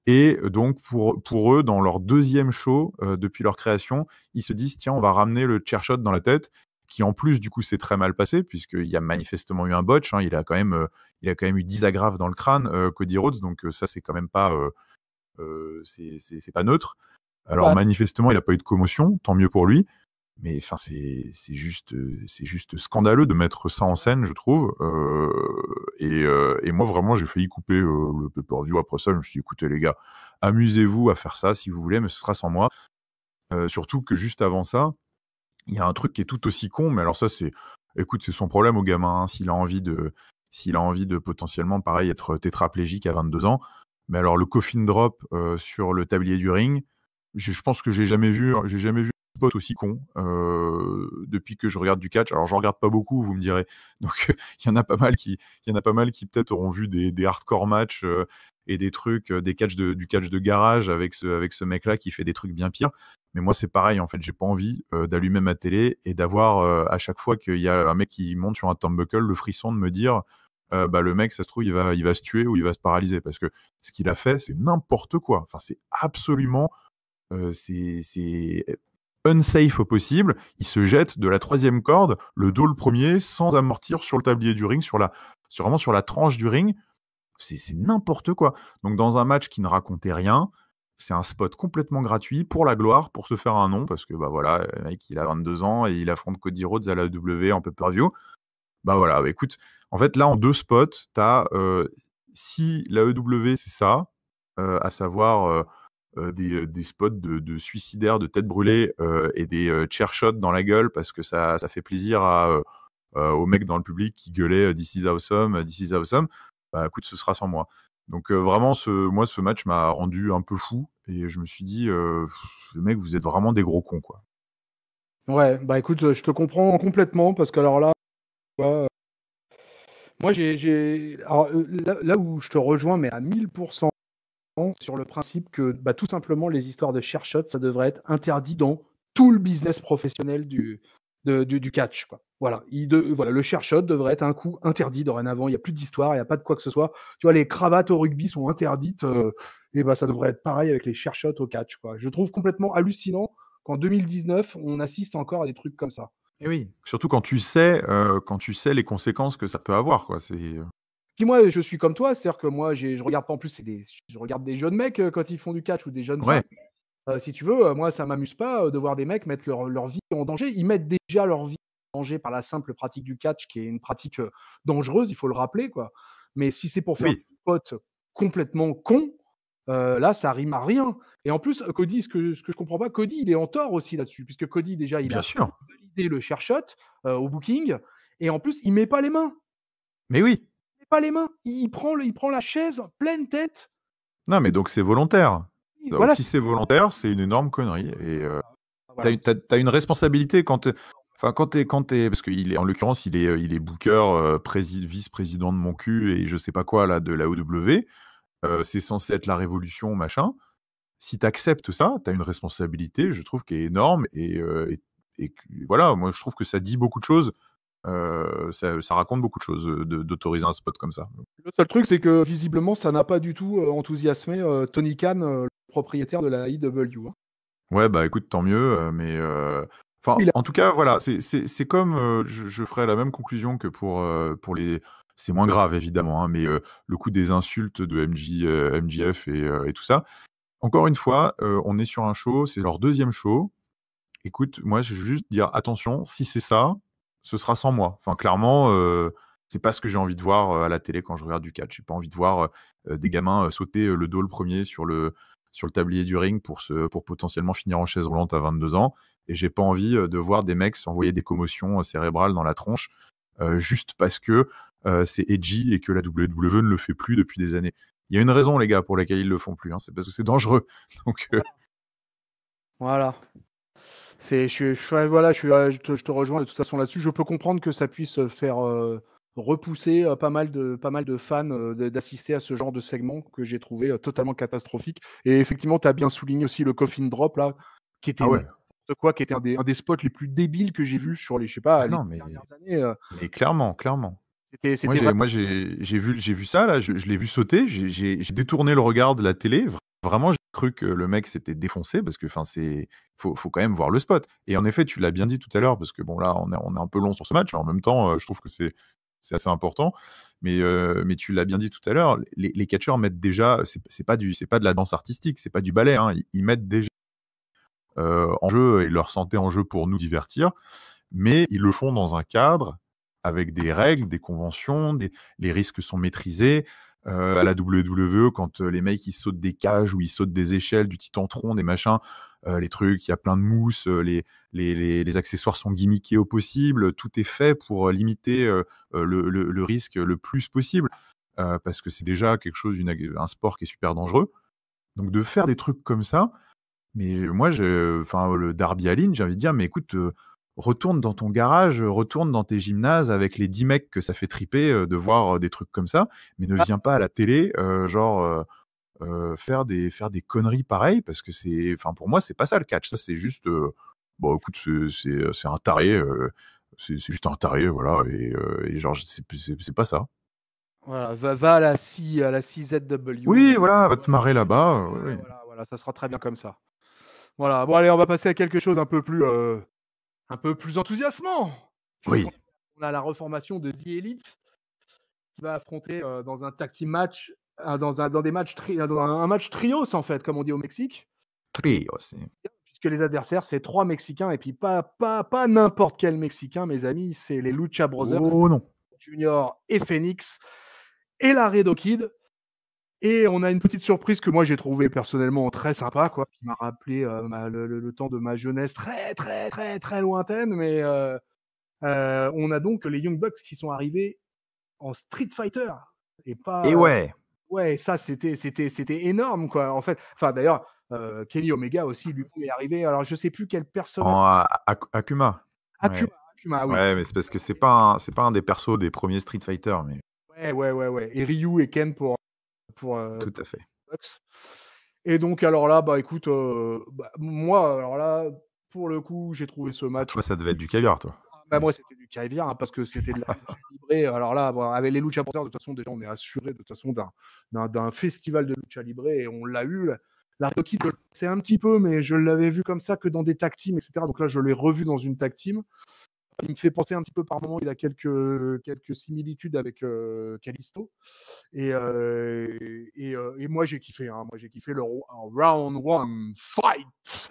Et donc pour eux, dans leur deuxième show, depuis leur création, ils se disent: «Tiens, on va ramener le chair shot dans la tête», qui en plus, du coup, s'est très mal passé puisqu'il y a manifestement eu un botch, hein. Il a quand même eu 10 agrafes dans le crâne, Cody Rhodes, donc ça, c'est quand même pas, c'est pas neutre. Alors Bah, manifestement, il a pas eu de commotion, tant mieux pour lui, mais enfin, c'est juste scandaleux de mettre ça en scène, je trouve, et moi, vraiment, j'ai failli couper, le pay-per-view après ça. Je me suis dit: «Écoutez les gars, amusez-vous à faire ça si vous voulez, mais ce sera sans moi». Surtout que juste avant ça, il y a un truc qui est tout aussi con, mais alors ça, écoute, c'est son problème au gamin, hein, s'il a envie de potentiellement, pareil, être tétraplégique à 22 ans. Mais alors, le coffin drop sur le tablier du ring, je pense que j'ai jamais vu un spot aussi con depuis que je regarde du catch. Alors, j'en regarde pas beaucoup, vous me direz. Donc, il y en a pas mal qui peut-être auront vu des hardcore matchs et des trucs, du catch de garage avec ce mec-là qui fait des trucs bien pires. Mais moi, c'est pareil, en fait, j'ai pas envie d'allumer ma télé et d'avoir à chaque fois qu'il y a un mec qui monte sur un turnbuckle, le frisson de me dire le mec, ça se trouve, il va se tuer ou il va se paralyser. Parce que ce qu'il a fait, c'est n'importe quoi. Enfin, c'est absolument... c'est unsafe au possible. Il se jette de la 3e corde, le dos le premier, sans amortir sur le tablier du ring, vraiment sur la tranche du ring. C'est n'importe quoi. Donc, dans un match qui ne racontait rien, c'est un spot complètement gratuit pour la gloire, pour se faire un nom, parce que bah voilà, le mec, il a 22 ans et il affronte Cody Rhodes à la W en pay-per-view. Bah voilà, bah écoute, en fait, là, en 2 spots, t'as si la EW, c'est ça, à savoir des spots de suicidaires, de tête brûlée et des chair shots dans la gueule, parce que ça fait plaisir aux mecs dans le public qui gueulaient This is awesome, this is awesome. Bah écoute, ce sera sans moi. Donc vraiment, ce match m'a rendu un peu fou et je me suis dit, les mecs, vous êtes vraiment des gros cons, quoi. Ouais, bah écoute, je te comprends complètement parce que alors là, tu vois, moi alors, là où je te rejoins, mais à 1000% sur le principe que bah, tout simplement les histoires de share shot, ça devrait être interdit dans tout le business professionnel du catch, quoi. Voilà, voilà, le share shot devrait être un coup interdit dorénavant. Il n'y a plus d'histoire, il n'y a pas de quoi que ce soit. Tu vois, les cravates au rugby sont interdites, et bah, ça devrait être pareil avec les share shots au catch, quoi. Je trouve complètement hallucinant qu'en 2019, on assiste encore à des trucs comme ça. Et oui, surtout quand tu sais les conséquences que ça peut avoir, quoi. Puis moi, je suis comme toi, c'est-à-dire que moi, je regarde pas en plus, je regarde des jeunes mecs quand ils font du catch ou des jeunes femmes. Ouais, Si tu veux, moi, ça m'amuse pas de voir des mecs mettre leur vie en danger. Ils mettent déjà leur vie en danger par la simple pratique du catch, qui est une pratique dangereuse, il faut le rappeler, quoi. Mais si c'est pour faire oui, des spots complètement cons, là, ça rime à rien. Et en plus, Cody, ce que je comprends pas, Cody, il est en tort aussi là-dessus, puisque Cody, déjà, il bien a sûr. validé le share shot au booking, et en plus, il met pas les mains. Mais oui. Il met pas les mains. Il prend la chaise pleine tête. Non, mais donc c'est volontaire. Donc Voilà. si c'est volontaire, c'est une énorme connerie et Voilà. t'as une responsabilité enfin quand t'es parce en l'occurrence, il est booker, vice-président de mon cul et je sais pas quoi là de la OW, c'est censé être la révolution, machin. Si t'acceptes ça, t'as une responsabilité, je trouve, qui est énorme et que voilà, moi je trouve que ça dit beaucoup de choses, ça raconte beaucoup de choses, d'autoriser un spot comme ça. Le seul truc, c'est que visiblement, ça n'a pas du tout enthousiasmé Tony Khan, le propriétaire de la IW, hein. Ouais, bah écoute, tant mieux, mais enfin, Il a... en tout cas, voilà, c'est comme je ferais la même conclusion que pour les. C'est moins grave, évidemment, hein, mais le coup des insultes de MJF et tout ça. Encore une fois, on est sur un show, c'est leur 2e show. Écoute, moi, je veux juste dire attention, si c'est ça, ce sera sans moi. Enfin, clairement, c'est pas ce que j'ai envie de voir à la télé quand je regarde du catch. J'ai pas envie de voir des gamins sauter le dos le premier sur le tablier du ring pour potentiellement finir en chaise roulante à 22 ans. Et j'ai pas envie de voir des mecs s'envoyer des commotions cérébrales dans la tronche juste parce que c'est edgy et que la WWE ne le fait plus depuis des années. Il y a une raison, les gars, pour laquelle ils le font plus. Hein, c'est parce que c'est dangereux. Donc, Voilà. Voilà, je te rejoins de toute façon là-dessus. Je peux comprendre que ça puisse faire repousser pas mal de fans d'assister à ce genre de segment que j'ai trouvé totalement catastrophique. Et effectivement, tu as bien souligné aussi le coffin drop là, qui était ah ouais. n'importe quoi, qui était un des spots les plus débiles que j'ai vu sur les, je sais pas, Ah les non, 10 mais dernières années. clairement, clairement. Moi, C'était vraiment. j'ai vu ça, là, je l'ai vu sauter, j'ai détourné le regard de la télé. Vraiment, j'ai cru que le mec s'était défoncé parce que, enfin, faut quand même voir le spot. Et en effet, tu l'as bien dit tout à l'heure, parce que bon, là, on est un peu long sur ce match, mais en même temps, je trouve que c'est assez important. Mais tu l'as bien dit tout à l'heure, les catcheurs mettent déjà, c'est pas de la danse artistique, c'est pas du ballet, hein, ils mettent déjà en jeu et leur santé en jeu pour nous divertir, mais ils le font dans un cadre avec des règles, des conventions, les risques sont maîtrisés. À la WWE, quand les mecs ils sautent des cages ou ils sautent des échelles, du titantron, des machins, les trucs, il y a plein de mousse, les accessoires sont gimmickés au possible, tout est fait pour limiter le risque le plus possible, parce que c'est déjà quelque chose, un sport qui est super dangereux. Donc de faire des trucs comme ça, mais moi, le Darby Allin, j'ai envie de dire, mais écoute, retourne dans ton garage, retourne dans tes gymnases avec les 10 mecs que ça fait triper de voir des trucs comme ça, mais ne viens pas à la télé, faire des conneries pareilles, parce que pour moi, c'est pas ça le catch. Ça, c'est juste, bon, écoute, c'est un taré, c'est juste un taré, voilà, et genre, c'est pas ça. Voilà, va à la CZW. Oui, voilà, va te marrer là-bas. Ouais, voilà, ça sera très bien comme ça. Voilà, bon allez, on va passer à quelque chose un peu plus enthousiasmant. Oui. On a la reformation de The Elite qui va affronter dans un tag team match, dans des matchs dans un match trios en fait, comme on dit au Mexique. Trio aussi. Puisque les adversaires, c'est 3 Mexicains, et puis pas n'importe quel Mexicain, mes amis, c'est les Lucha Brothers, Oh non. Junior et Phoenix, et Laredo Kid. Et on a une petite surprise que moi j'ai trouvé personnellement très sympa, quoi, qui m'a rappelé le temps de ma jeunesse très très très très lointaine, mais on a donc les Young Bucks qui sont arrivés en Street Fighter, et pas Et ouais. ouais, ça c'était énorme, quoi. En fait, enfin d'ailleurs, Kenny Omega aussi lui est arrivé. Alors je sais plus quel personnage. En Akuma. Ouais. Akuma, oui. Ouais, mais c'est parce que c'est pas un des persos des premiers Street Fighter, mais Ouais. Et Ryu et Ken pour tout à fait. Bucks. Et donc alors là, bah écoute, moi alors là, pour le coup, j'ai trouvé ce match. Toi, ça devait être du caviar, toi. Bah moi c'était du caviar, hein, parce que c'était de la lucha libre. Alors là, bon, avec les Lucha Brothers, de toute façon déjà on est assuré de toute façon d'un festival de lucha libre, et on l'a eu. La Rocky, c'est un petit peu, mais je l'avais vu comme ça que dans des tag teams, etc. Donc là, je l'ai revu dans une tag team. Il me fait penser un petit peu par moment, il a quelques similitudes avec Kalisto. Et moi, j'ai kiffé. Hein. Moi, j'ai kiffé le round one fight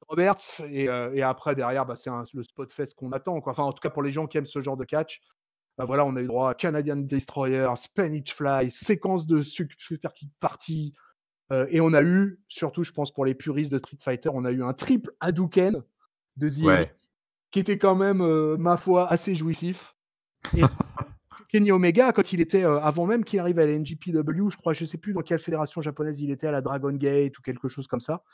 Roberts. Et après, derrière, bah, c'est le spot fest qu'on attend, quoi. Enfin, en tout cas, pour les gens qui aiment ce genre de catch, bah, voilà, on a eu droit à Canadian Destroyer, Spanish Fly, séquence de Super Kick Party. Et on a eu, surtout, je pense, pour les puristes de Street Fighter, on a eu un triple Hadouken de The Elite, qui était quand même, ma foi, assez jouissif. Et Kenny Omega, quand il était, avant même qu'il arrive à la NJPW, je crois, je sais plus dans quelle fédération japonaise il était, à la Dragon Gate ou quelque chose comme ça.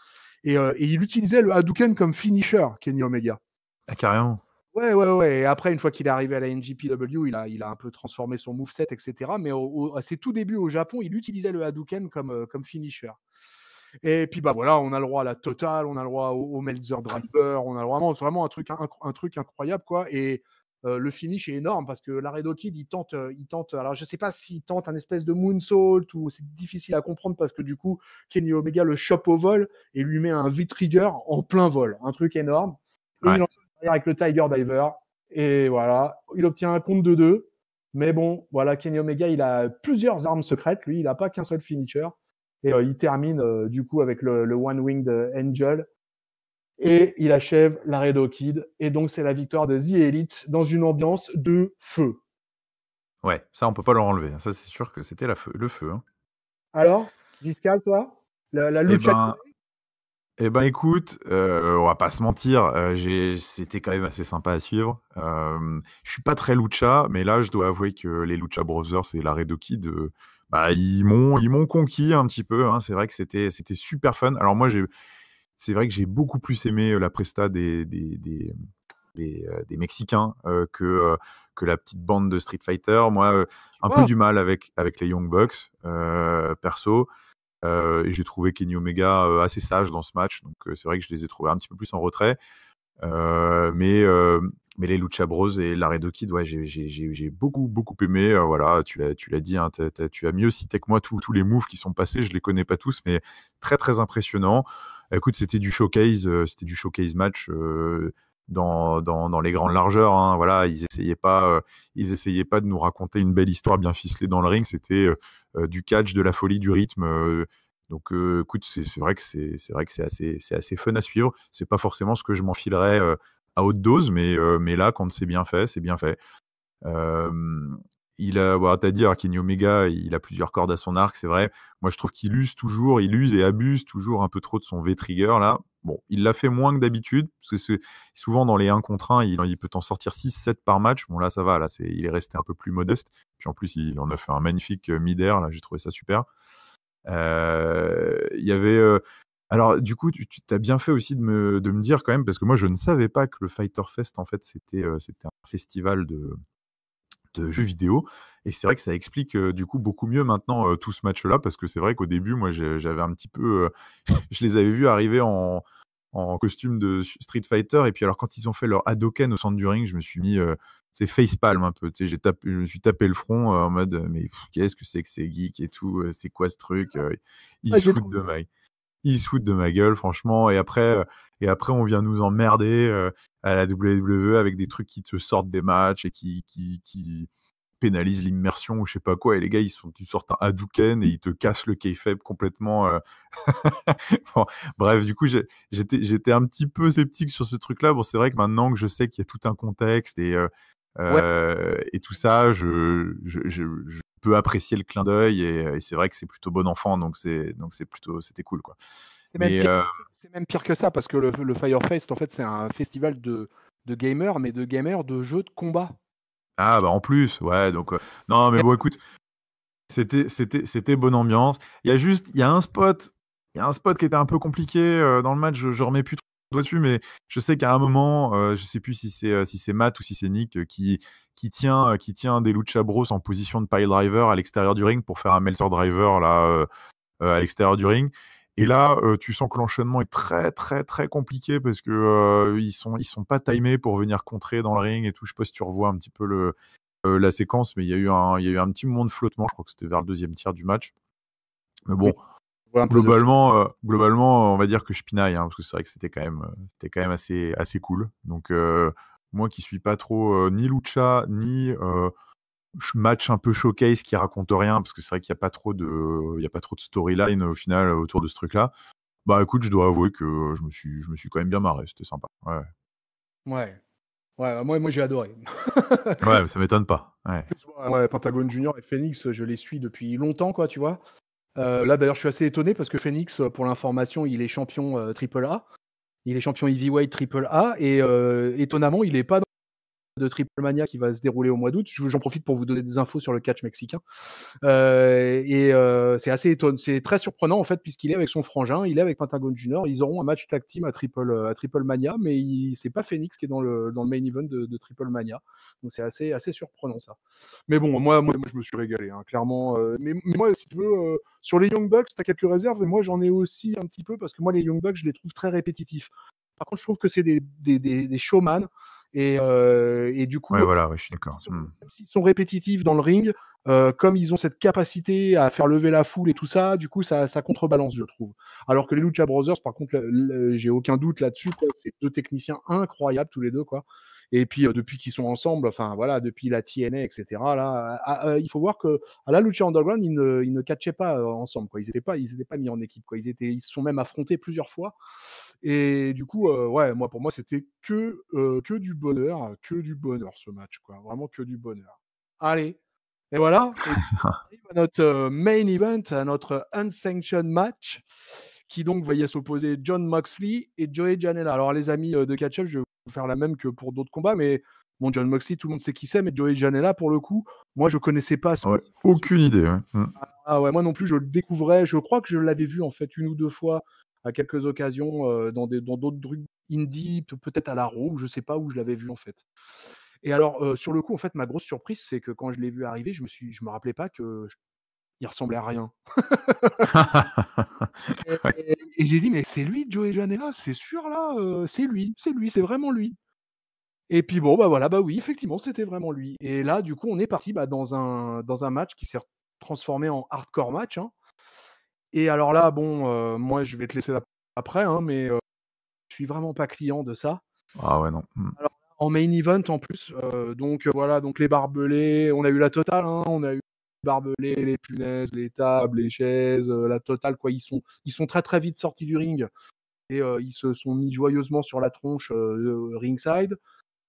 Et il utilisait le Hadouken comme finisher, Kenny Omega. Ah, carrément. Ouais. Et après, une fois qu'il est arrivé à la NJPW, il a un peu transformé son moveset, etc. Mais à ses tout débuts au Japon, il utilisait le Hadouken comme finisher. Et puis bah voilà, on a le droit à la totale, on a le droit au Meltzer Driver, on a vraiment un truc incroyable, quoi. Et le finish est énorme parce que Laredo Kid, il tente. Alors je sais pas s'il tente un espèce de moonsault, ou c'est difficile à comprendre parce que du coup Kenny Omega le chope au vol et lui met un V-trigger en plein vol, un truc énorme. Et il enchaîne derrière avec le Tiger Diver. Et voilà, il obtient un compte de 2. Mais bon, voilà, Kenny Omega, il a plusieurs armes secrètes. Lui, il n'a pas qu'un seul finisher. Et il termine du coup avec le One Winged Angel. Et il achève Laredo Kid. Et donc, c'est la victoire de The Elite dans une ambiance de feu. Ouais, ça, on peut pas leur enlever. Ça, c'est sûr que c'était le feu. Hein. Alors, Giscal, toi, la lucha. Eh ben, écoute, on va pas se mentir, c'était quand même assez sympa à suivre. Je suis pas très lucha, mais là, je dois avouer que les Lucha Brothers et Laredo Kid, bah, ils m'ont conquis un petit peu. Hein. C'est vrai que c'était super fun. Alors moi, c'est vrai que j'ai beaucoup plus aimé la presta des Mexicains que la petite bande de Street Fighter. Moi, un peu du mal avec les Young Bucks, perso. Et j'ai trouvé Kenny Omega assez sage dans ce match, donc c'est vrai que je les ai trouvés un petit peu plus en retrait. Mais les Lucha Bros et Laredo Kid, ouais, j'ai beaucoup aimé. Voilà, tu l'as dit, hein, tu as mieux cité que moi tous les moves qui sont passés. Je les connais pas tous, mais très très impressionnant. Écoute, c'était du showcase match dans les grandes largeurs. Hein. Voilà, ils essayaient pas de nous raconter une belle histoire bien ficelée dans le ring. C'était du catch, de la folie, du rythme. Donc, écoute, c'est vrai que c'est assez fun à suivre. C'est pas forcément ce que je m'enfilerais à haute dose, mais là, quand c'est bien fait, c'est bien fait. t'as dit, Kenny Omega, il a plusieurs cordes à son arc, c'est vrai. Moi, je trouve qu'il il use et abuse toujours un peu trop de son V-trigger, là. Bon, il l'a fait moins que d'habitude, parce que souvent dans les 1 contre 1, il peut t'en sortir 6-7 par match. Bon, là, ça va, là, il est resté un peu plus modeste. Puis en plus, il en a fait un magnifique mid-air, là, j'ai trouvé ça super. Il y avait... Alors, du coup, tu as bien fait aussi de me dire quand même, parce que moi, je ne savais pas que le Fighter Fest, en fait, c'était un festival de jeux vidéo. Et c'est vrai que ça explique du coup beaucoup mieux maintenant tout ce match-là, parce que c'est vrai qu'au début, moi, j'avais un petit peu... je les avais vus arriver en costume de Street Fighter, et puis alors quand ils ont fait leur Hadoken au centre du ring, je me suis mis... c'est facepalm un peu, tu sais, je me suis tapé le front en mode mais qu'est-ce que c'est geek et tout, c'est quoi ce truc, ils Ouais, se foutent de ma gueule, franchement. Et après, on vient nous emmerder à la WWE avec des trucs qui te sortent des matchs et qui pénalisent l'immersion ou je sais pas quoi. Et les gars, ils sortent un Hadouken et ils te cassent le kayfabe complètement. Bon, bref, du coup, j'étais un petit peu sceptique sur ce truc-là. Bon, c'est vrai que maintenant que je sais qu'il y a tout un contexte ouais. et tout ça, je peux apprécier le clin d'œil et c'est vrai que c'est plutôt bon enfant, donc c'était cool, quoi. Mais C'est même pire que ça, parce que le Firefest, en fait, c'est un festival de gamers, mais de gamers de jeux de combat. bah en plus, ouais, donc non, mais bon, écoute, c'était bonne ambiance. Il y a un spot qui était un peu compliqué dans le match. Je remets plus trop le doigt dessus, mais je sais qu'à un moment, je sais plus si c'est Matt ou si c'est Nick qui tient des Lucha Bros en position de pile driver à l'extérieur du ring pour faire un Meltzer driver là à l'extérieur du ring. Et là, tu sens que l'enchaînement est très très très compliqué parce que ils sont pas timés pour venir contrer dans le ring et tout. Je sais pas si tu revois un petit peu la séquence, mais il y a eu un petit moment de flottement. Je crois que c'était vers le deuxième tiers du match. Mais bon, Oui, un peu de... globalement, on va dire que je pinaille, hein, parce que c'est vrai que c'était quand même assez cool. Donc moi qui suis pas trop ni lucha ni match un peu showcase qui raconte rien, parce que c'est vrai qu'il y a pas trop de storyline au final autour de ce truc-là. Bah écoute, je dois avouer que je me suis quand même bien marré, c'était sympa. Ouais, Ouais. Ouais, moi j'ai adoré. ouais, ça m'étonne pas. Ouais. Ouais, Pentagon Junior et Phoenix, je les suis depuis longtemps, quoi, tu vois. Là, d'ailleurs, je suis assez étonné parce que Phoenix, pour l'information, il est champion Triple A. Il est champion heavyweight Triple A et étonnamment, il est pas dans de Triple Mania qui va se dérouler au mois d'août. J'en profite pour vous donner des infos sur le catch mexicain. C'est assez étonnant, c'est très surprenant en fait, puisqu'il est avec son frangin, il est avec Pentagon Junior. Ils auront un match tag team à Triple Mania, mais c'est pas Phoenix qui est dans le main event de Triple Mania. Donc c'est assez surprenant ça. Mais bon, moi je me suis régalé, hein, clairement. Mais moi, si tu veux, sur les Young Bucks, tu as quelques réserves, et moi j'en ai aussi un petit peu, parce que moi les Young Bucks, je les trouve très répétitifs. Par contre, je trouve que c'est des showman. Et du Ouais, coup, voilà, ouais, je suis d'accord. même s'ils sont répétitifs dans le ring, comme ils ont cette capacité à faire lever la foule et tout ça, du coup, ça contrebalance, je trouve. Alors que les Lucha Brothers, par contre, j'ai aucun doute là-dessus, quoi. C'est deux techniciens incroyables tous les deux, quoi. Et puis depuis qu'ils sont ensemble, enfin voilà, depuis la TNA, etc. Là, il faut voir que à la Lucha Underground, ils ne catchaient pas ensemble, quoi. Ils étaient pas mis en équipe, quoi. Ils se sont même affrontés plusieurs fois. Et du coup, ouais, pour moi, c'était que du bonheur ce match, quoi. Vraiment que du bonheur. Allez, et voilà. Et on arrive à notre main event, à notre unsanctioned match, qui donc voyait s'opposer John Moxley et Joey Janela. Alors, les amis de Catch Up, je vais vous faire la même que pour d'autres combats, mais bon, John Moxley, tout le monde sait qui c'est, mais Joey Janela, pour le coup, moi, je connaissais pas Ouais, spécialement. aucune idée. Ouais. Ah ouais, moi non plus, je le découvrais. Je crois que je l'avais vu en fait une ou deux fois à quelques occasions dans d'autres trucs indie, peut-être à la Raw, je sais pas où je l'avais vu en fait. Et alors sur le coup, en fait, ma grosse surprise, c'est que quand je l'ai vu arriver, je me rappelais pas il ressemblait à rien. Et, Ouais. et j'ai dit mais c'est lui, Joey Janela, c'est sûr là, c'est lui, c'est vraiment lui. Et puis bon bah voilà, bah oui, effectivement, c'était vraiment lui. Et là, du coup, on est parti dans un match qui s'est transformé en hardcore match, hein. Et alors là, bon, moi, je vais te laisser après, hein, mais je suis vraiment pas client de ça. Ah ouais, non. Alors, en main event, en plus, donc voilà, donc les barbelés, on a eu la totale, hein, on a eu les barbelés, les punaises, les tables, les chaises, la totale, quoi. Ils sont très, très vite sortis du ring et ils se sont mis joyeusement sur la tronche ringside.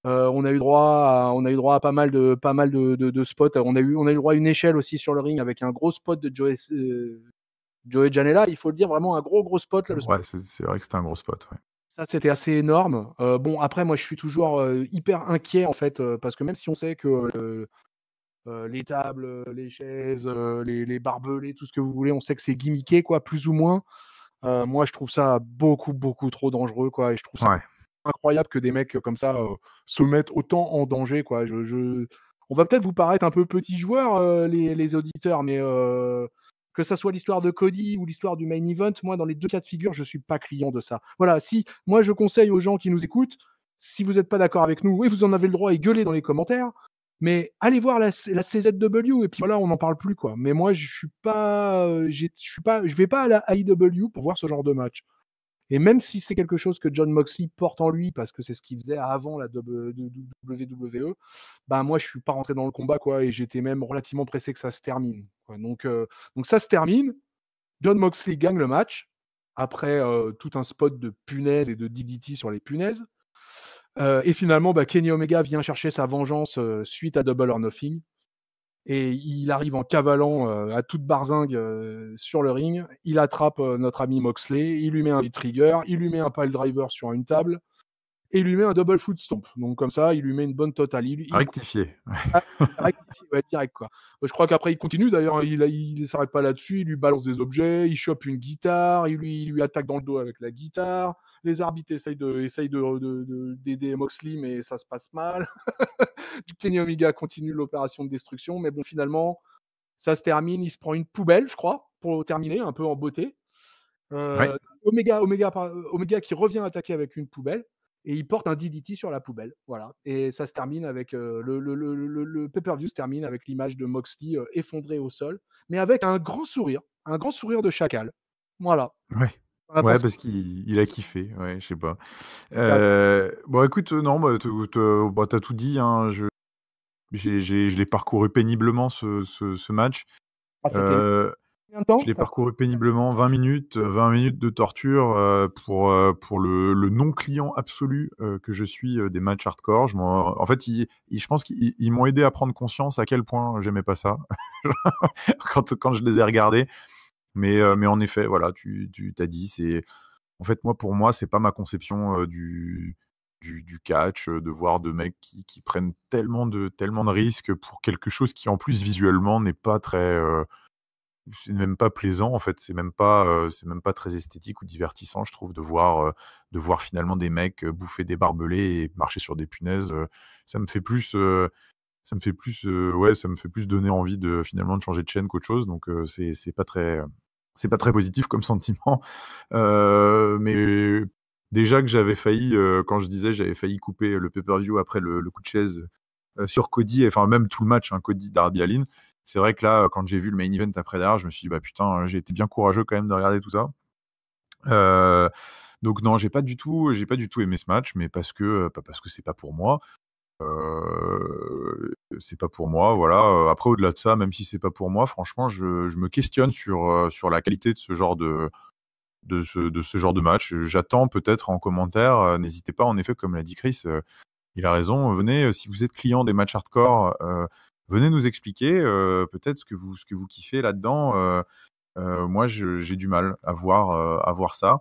On a eu droit à pas mal de spots. On a eu droit à une échelle aussi sur le ring avec un gros spot de Joey Janela. Il faut le dire, vraiment un gros spot là. Le spot, Ouais, c'est vrai que c'était un gros spot. Ouais. ça, c'était assez énorme. Bon, après, moi, je suis toujours hyper inquiet en fait, parce que même si on sait que les tables, les chaises, les barbelés, tout ce que vous voulez, on sait que c'est gimmické, quoi, plus ou moins. Moi, je trouve ça beaucoup trop dangereux, quoi, et je trouve ça Ouais. incroyable que des mecs comme ça se mettent autant en danger, quoi. On va peut-être vous paraître un peu petits joueurs, les auditeurs, mais que ça soit l'histoire de Cody ou l'histoire du main event, moi, dans les deux cas de figure, je suis pas client de ça. Voilà, si moi je conseille aux gens qui nous écoutent, si vous n'êtes pas d'accord avec nous, oui, vous en avez le droit et gueuler dans les commentaires. Mais allez voir la CZW et puis voilà, on n'en parle plus, quoi. Mais moi, je vais pas à la AEW pour voir ce genre de match. Et même si c'est quelque chose que John Moxley porte en lui, parce que c'est ce qu'il faisait avant la WWE, bah moi je suis pas rentré dans le combat, quoi, et j'étais même relativement pressé que ça se termine, quoi. Donc ça se termine. John Moxley gagne le match après tout un spot de punaises et de DDT sur les punaises. Et finalement, bah, Kenny Omega vient chercher sa vengeance suite à Double or Nothing. Et il arrive en cavalant à toute barzingue sur le ring. Il attrape notre ami Moxley, il lui met un hit trigger, il lui met un pile driver sur une table et il lui met un double foot stomp. Donc comme ça, il lui met une bonne totale. Rectifié. Rectifie, ouais, direct, quoi. Je crois qu'après il continue d'ailleurs, il s'arrête pas là-dessus, il lui balance des objets, il chope une guitare, il lui attaque dans le dos avec la guitare. Les arbitres essayent d'aider Moxley, mais ça se passe mal. Kenny Omega continue l'opération de destruction, mais bon, finalement, ça se termine, il se prend une poubelle, je crois, pour terminer, un peu en beauté. Ouais. Omega qui revient attaquer avec une poubelle, et il porte un DDT sur la poubelle. Voilà. Et ça se termine avec le pay-per-view se termine avec l'image de Moxley effondré au sol, mais avec un grand sourire de chacal. Voilà. Ouais. On a Ouais, pensé parce qu'il a kiffé. Ouais, je sais pas. à- Bon, écoute, non, bah, t'as tout dit. Hein. Je l'ai parcouru péniblement ce match. Ah, c'était Euh, combien de je temps? l'ai parcouru péniblement 20 minutes de torture pour le non-client absolu que je suis des matchs hardcore. En fait, je pense qu'ils m'ont aidé à prendre conscience à quel point j'aimais pas ça quand je les ai regardés. Mais en effet, voilà, tu t'as dit, en fait, pour moi, c'est pas ma conception du catch, de voir de mecs qui prennent tellement de risques pour quelque chose qui, en plus, visuellement, n'est pas très, c'est même pas plaisant, en fait. C'est même pas très esthétique ou divertissant, je trouve, de voir finalement des mecs bouffer des barbelés et marcher sur des punaises. Ça me fait plus, ouais, ça me fait plus donner envie finalement de changer de chaîne qu'autre chose. Donc, c'est pas très positif comme sentiment. Mais déjà que j'avais failli, quand je disais j'avais failli couper le pay-per-view après le coup de chaise sur Cody, enfin même tout le match, hein, Cody Darby Allin. C'est vrai que là, quand j'ai vu le main event après derrière, je me suis dit, bah putain, j'ai été bien courageux quand même de regarder tout ça. Donc non, j'ai pas du tout aimé ce match, mais pas parce que c'est pas pour moi. C'est pas pour moi, voilà. Après, au-delà de ça, même si c'est pas pour moi, franchement, je me questionne sur la qualité de ce genre de ce genre de match. J'attends peut-être en commentaire, n'hésitez pas, en effet, comme l'a dit Chris, il a raison. Venez, si vous êtes client des matchs hardcore, venez nous expliquer peut-être ce que vous kiffez là-dedans. Moi, j'ai du mal à voir ça.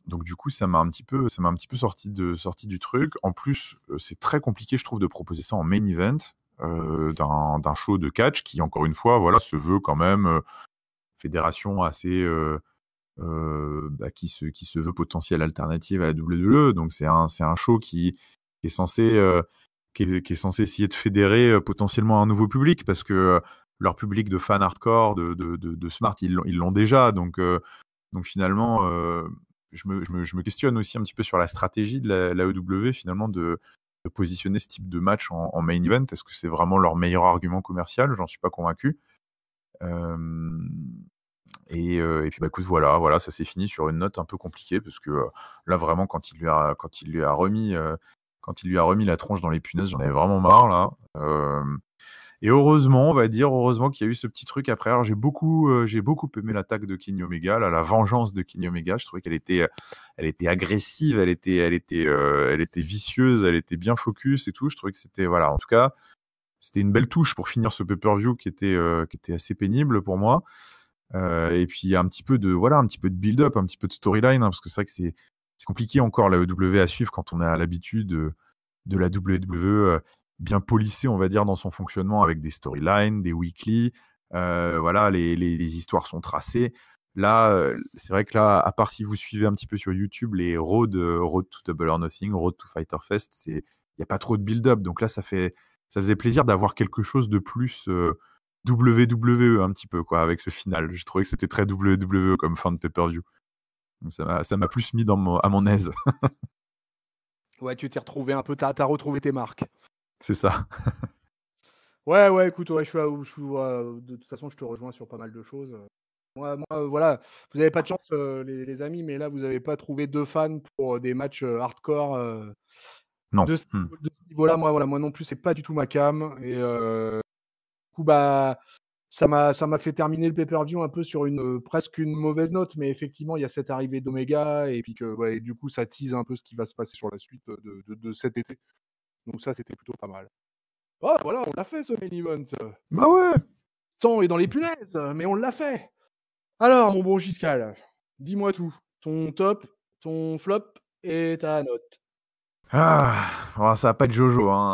Donc du coup, ça m'a un petit peu sorti du truc. En plus, c'est très compliqué, je trouve, de proposer ça en main event d'un show de catch qui, encore une fois, voilà, se veut quand même fédération assez qui se veut potentielle alternative à la WWE. Donc c'est un show qui est censé qui est censé essayer de fédérer potentiellement un nouveau public, parce que leur public de fans hardcore de Smart, ils l'ont déjà. Donc finalement, je me questionne aussi un petit peu sur la stratégie de la EW, finalement, de positionner ce type de match en main event. Est-ce que c'est vraiment leur meilleur argument commercial? J'en suis pas convaincu. Et puis bah écoute, voilà, ça s'est fini sur une note un peu compliquée, parce que là vraiment, quand il lui a remis la tronche dans les punaises, j'en avais vraiment marre là. Et heureusement, on va dire, heureusement qu'il y a eu ce petit truc après. Alors j'ai beaucoup aimé l'attaque de Kenny Omega, là, la vengeance de Kenny Omega. Je trouvais qu'elle était, agressive, elle était vicieuse, elle était bien focus et tout. Je trouvais que c'était, voilà, en tout cas, c'était une belle touche pour finir ce pay-per-view qui était assez pénible pour moi. Et puis un petit peu de build-up, un petit peu de storyline, hein, parce que c'est vrai que c'est compliqué encore la EW à suivre quand on a l'habitude de la WWE bien polissée, on va dire, dans son fonctionnement avec des storylines, des weekly. Voilà, les histoires sont tracées. Là, c'est vrai que là, à part si vous suivez un petit peu sur YouTube les Road to Double or Nothing, Road to Fighter Fest, il n'y a pas trop de build-up. Donc là, ça faisait plaisir d'avoir quelque chose de plus WWE un petit peu, quoi, avec ce final. J'ai trouvé que c'était très WWE comme fin de pay-per-view. Donc ça m'a plus mis à mon aise. Ouais, tu t'es retrouvé un peu, t'as retrouvé tes marques. C'est ça. Ouais, écoute, ouais, de toute façon, je te rejoins sur pas mal de choses. Moi, voilà, vous n'avez pas de chance, les amis, mais là, vous n'avez pas trouvé 2 fans pour des matchs hardcore Non. de ce niveau-là. Moi, voilà, moi non plus, c'est pas du tout ma cam. Et du coup, bah, ça m'a fait terminer le pay-per-view un peu sur presque une mauvaise note. Mais effectivement, il y a cette arrivée d'Omega, et puis que, ouais, du coup, ça tease un peu ce qui va se passer sur la suite de cet été. Donc ça, c'était plutôt pas mal. Oh, voilà, on l'a fait ce main event. Bah ouais. Sang est dans les punaises, mais on l'a fait. Alors, mon bon Giscal, dis-moi tout. Ton top, ton flop et ta note. Bon, ça va pas être Jojo, hein.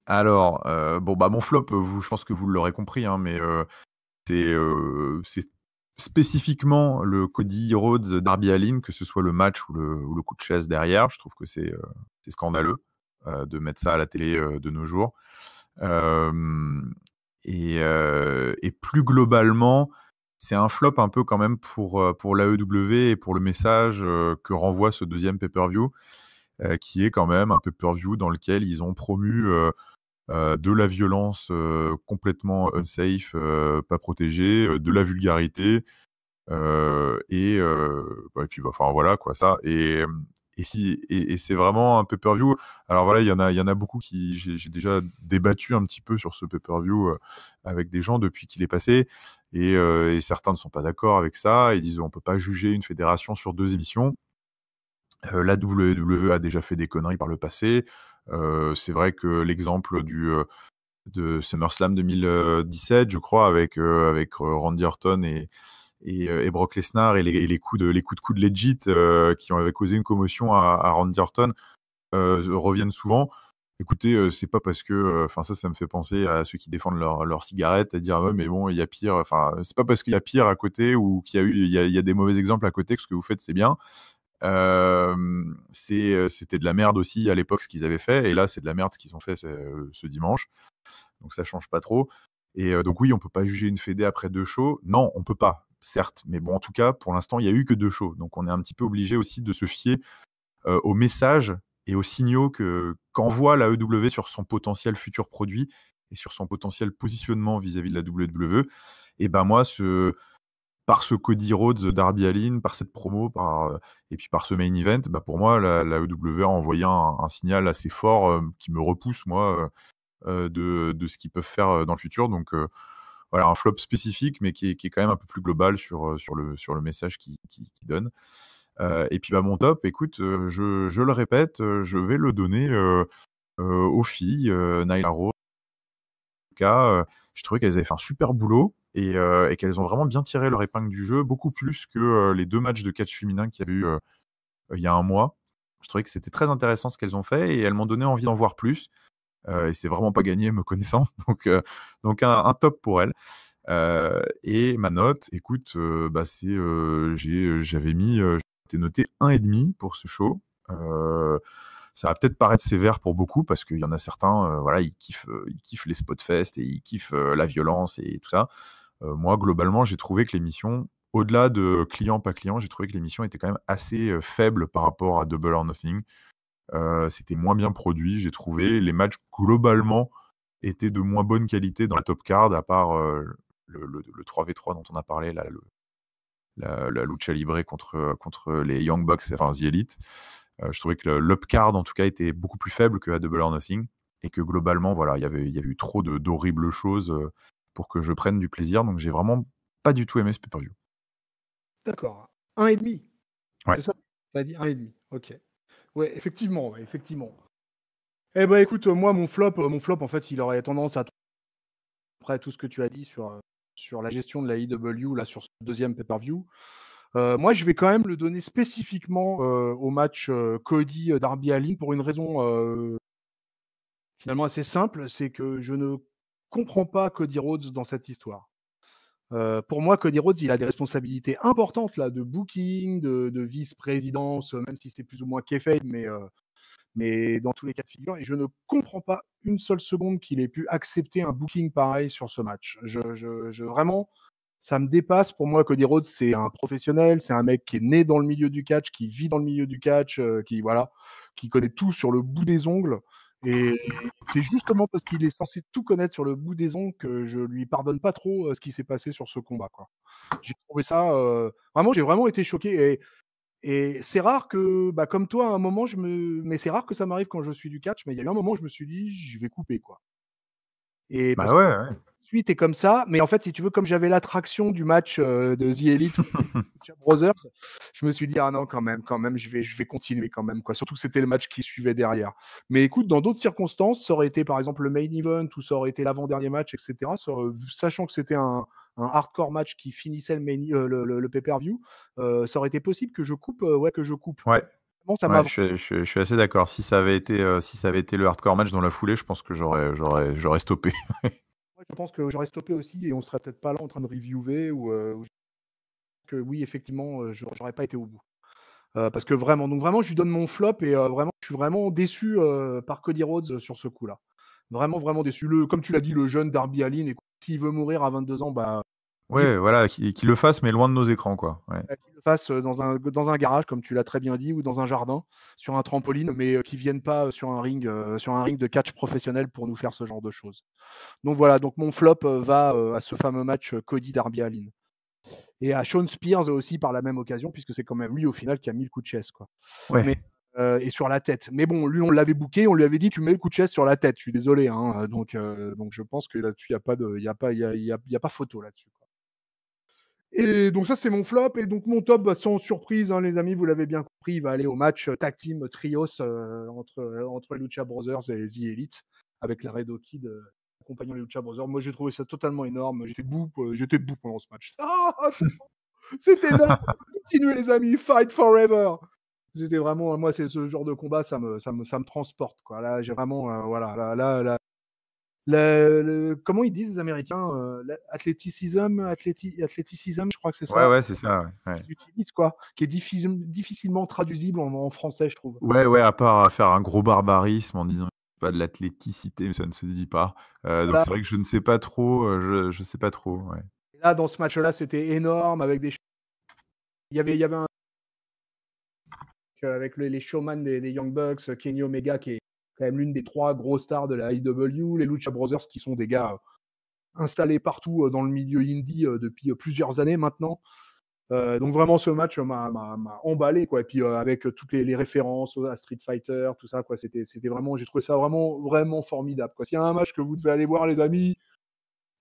Alors, bon, bah, mon flop, je pense que vous l'aurez compris, hein, mais c'est spécifiquement le Cody Rhodes Darby Allin, que ce soit le match ou le coup de chaise derrière. Je trouve que c'est scandaleux de mettre ça à la télé de nos jours. Et plus globalement, c'est un flop un peu quand même pour l'AEW et pour le message que renvoie ce deuxième pay-per-view, qui est quand même un pay-per-view dans lequel ils ont promu de la violence complètement unsafe, pas protégée, de la vulgarité, et puis, bah, enfin voilà quoi, ça. Et c'est vraiment un pay-per-view. Alors voilà, il y en a beaucoup qui j'ai déjà débattu un petit peu sur ce pay-per-view avec des gens depuis qu'il est passé, et certains ne sont pas d'accord avec ça. Ils disent on peut pas juger une fédération sur 2 émissions. La WWE a déjà fait des conneries par le passé. C'est vrai que l'exemple de SummerSlam 2017, je crois, avec Randy Orton et Brock Lesnar, et les coups de coude legit qui avaient causé une commotion à Randy Orton reviennent souvent. Écoutez, c'est pas parce que, enfin ça me fait penser à ceux qui défendent leur cigarette, à dire ouais mais bon il y a pire. Enfin c'est pas parce qu'il y a pire à côté ou il y a des mauvais exemples à côté que ce que vous faites c'est bien. C'était de la merde aussi à l'époque ce qu'ils avaient fait, et là c'est de la merde ce qu'ils ont fait ce dimanche. Donc ça change pas trop. Et donc oui, on peut pas juger une fédé après 2 shows. Non, on peut pas, certes, mais bon, en tout cas, pour l'instant, il y a eu que 2 shows. Donc on est un petit peu obligé aussi de se fier aux messages et aux signaux qu'envoie la EW sur son potentiel futur produit et sur son potentiel positionnement vis-à-vis de la WWE. Et ben moi, par ce Cody Rhodes, Darby Allin, par cette promo, et puis par ce main event, bah pour moi, la EW a envoyé un signal assez fort qui me repousse, moi, de ce qu'ils peuvent faire dans le futur. Donc voilà, un flop spécifique, mais qui est quand même un peu plus global sur le message qu'il donne. Et puis bah, mon top, écoute, je le répète, je vais le donner aux filles, Nyla Rose. Je trouvais qu'elles avaient fait un super boulot, et qu'elles ont vraiment bien tiré leur épingle du jeu, beaucoup plus que les 2 matchs de catch féminin qu'il y a eu il y a un mois. Je trouvais que c'était très intéressant ce qu'elles ont fait, et elles m'ont donné envie d'en voir plus. Et c'est vraiment pas gagné me connaissant, donc un top pour elles. Et ma note, écoute, bah c'est j'étais noté 1,5 pour ce show. Ça va peut-être paraître sévère pour beaucoup parce qu'il y en a certains, voilà, ils kiffent les Spotfest et ils kiffent la violence et tout ça. Moi, globalement, j'ai trouvé que l'émission, au-delà de client pas client, j'ai trouvé que l'émission était quand même assez faible par rapport à Double or Nothing. C'était moins bien produit, j'ai trouvé. Les matchs, globalement, étaient de moins bonne qualité dans la top card, à part le 3v3 dont on a parlé, là, la lucha libre contre les Young Bucks, enfin The Elite. Je trouvais que l'up card, en tout cas, était beaucoup plus faible que à Double or Nothing. et que globalement, voilà, il y avait eu trop d'horribles choses pour que je prenne du plaisir. Donc j'ai vraiment pas du tout aimé ce pay-per-view. D'accord. 1,5. Ouais. C'est ça? Tu as dit 1,5. OK. Ouais, effectivement, ouais, effectivement. Eh ben, écoute, moi, mon flop, en fait, il aurait tendance à après tout ce que tu as dit sur la gestion de la AEW, là, sur ce 2e pay-per-view. Moi, je vais quand même le donner spécifiquement, au match, Cody, Darby Allin pour une raison, finalement assez simple, c'est que je ne comprends pas Cody Rhodes dans cette histoire. Pour moi, Cody Rhodes, il a des responsabilités importantes là, de booking, de vice-présidence, même si c'est plus ou moins kayfabe, mais dans tous les cas de figure, et je ne comprends pas une seule seconde qu'il ait pu accepter un booking pareil sur ce match. Vraiment, ça me dépasse. Pour moi, Cody Rhodes, c'est un professionnel, c'est un mec qui est né dans le milieu du catch, qui vit dans le milieu du catch, qui connaît tout sur le bout des ongles. Et c'est justement parce qu'il est censé tout connaître sur le bout des ongles que je lui pardonne pas trop ce qui s'est passé sur ce combat, quoi. J'ai trouvé ça vraiment, j'ai vraiment été choqué. Et c'est rare que, bah, comme toi, à un moment, mais c'est rare que ça m'arrive quand je suis du catch, mais il y a eu un moment où je me suis dit, je vais couper, quoi. Et Bah parce que ouais, ouais. suite est comme ça, mais en fait, si tu veux, comme j'avais l'attraction du match de The Elite Lucha Brothers, je me suis dit, ah non, quand même, je vais continuer quand même, quoi. Surtout que c'était le match qui suivait derrière. Mais écoute, dans d'autres circonstances, ça aurait été par exemple le main event ou ça aurait été l'avant-dernier match, etc. Sachant que c'était un hardcore match qui finissait le pay-per-view, ça aurait été possible que je coupe, ouais, que je coupe. Ouais. Bon, ça m'a Ouais, je suis assez d'accord. Si ça avait été le hardcore match dans la foulée, je pense que j'aurais stoppé. Ouais, je pense que j'aurais stoppé aussi et on serait peut-être pas là en train de reviewer ou que oui, effectivement, j'aurais pas été au bout. Parce que vraiment, donc vraiment, je lui donne mon flop et vraiment, je suis vraiment déçu par Cody Rhodes sur ce coup-là. Vraiment, vraiment déçu. Comme tu l'as dit, le jeune Darby Allin, écoute, s'il veut mourir à 22 ans, bah, libre, Ouais, voilà, qu'il le fasse, mais loin de nos écrans, quoi. Ouais. qu'il le fasse dans un garage, comme tu l'as très bien dit, ou dans un jardin, sur un trampoline, mais qu'il vienne pas sur un ring de catch professionnel pour nous faire ce genre de choses. Donc voilà, donc mon flop va à ce fameux match Cody Darby Allin. Et à Shawn Spears aussi par la même occasion, puisque c'est quand même lui au final qui a mis le coup de chaise, quoi. Mais Ouais. et sur la tête. Mais bon, lui on l'avait booké, on lui avait dit tu mets le coup de chaise sur la tête. Je suis désolé, hein. Donc je pense que là-dessus il y a pas de, il y a pas photo là-dessus, quoi. Et donc ça c'est mon flop et donc mon top, bah, sans surprise, hein, les amis, vous l'avez bien compris, il va aller au match tag team trios entre Lucha Brothers et The Elite avec la Red Kid accompagnant les Lucha Brothers. Moi j'ai trouvé ça totalement énorme. J'étais debout pendant ce match. Ah, c'est énorme. Continuez les amis, fight forever. C'était vraiment, moi, c'est ce genre de combat, ça me transporte, quoi. Là, j'ai vraiment, voilà, comment ils disent les Américains, athléticism, je crois que c'est Ouais, ça, ouais, c'est ça, ouais. qu'ils utilisent, quoi, qui est difficilement traduisible en français, je trouve. Ouais, ouais, à part faire un gros barbarisme en disant pas de l'athléticité, mais ça ne se dit pas. Donc Voilà. c'est vrai que je ne sais pas trop, je sais pas trop, ouais. Et là, dans ce match-là, c'était énorme avec il y avait avec les showman des Young Bucks, Kenny Omega, qui est quand même l'une des 3 grosses stars de la AEW, les Lucha Brothers, qui sont des gars installés partout dans le milieu indie depuis plusieurs années maintenant. Donc vraiment, ce match m'a emballé, quoi. Et puis avec toutes les références à Street Fighter, tout ça, quoi. C'était vraiment, j'ai trouvé ça vraiment, vraiment formidable, quoi. S'il y a un match que vous devez aller voir, les amis,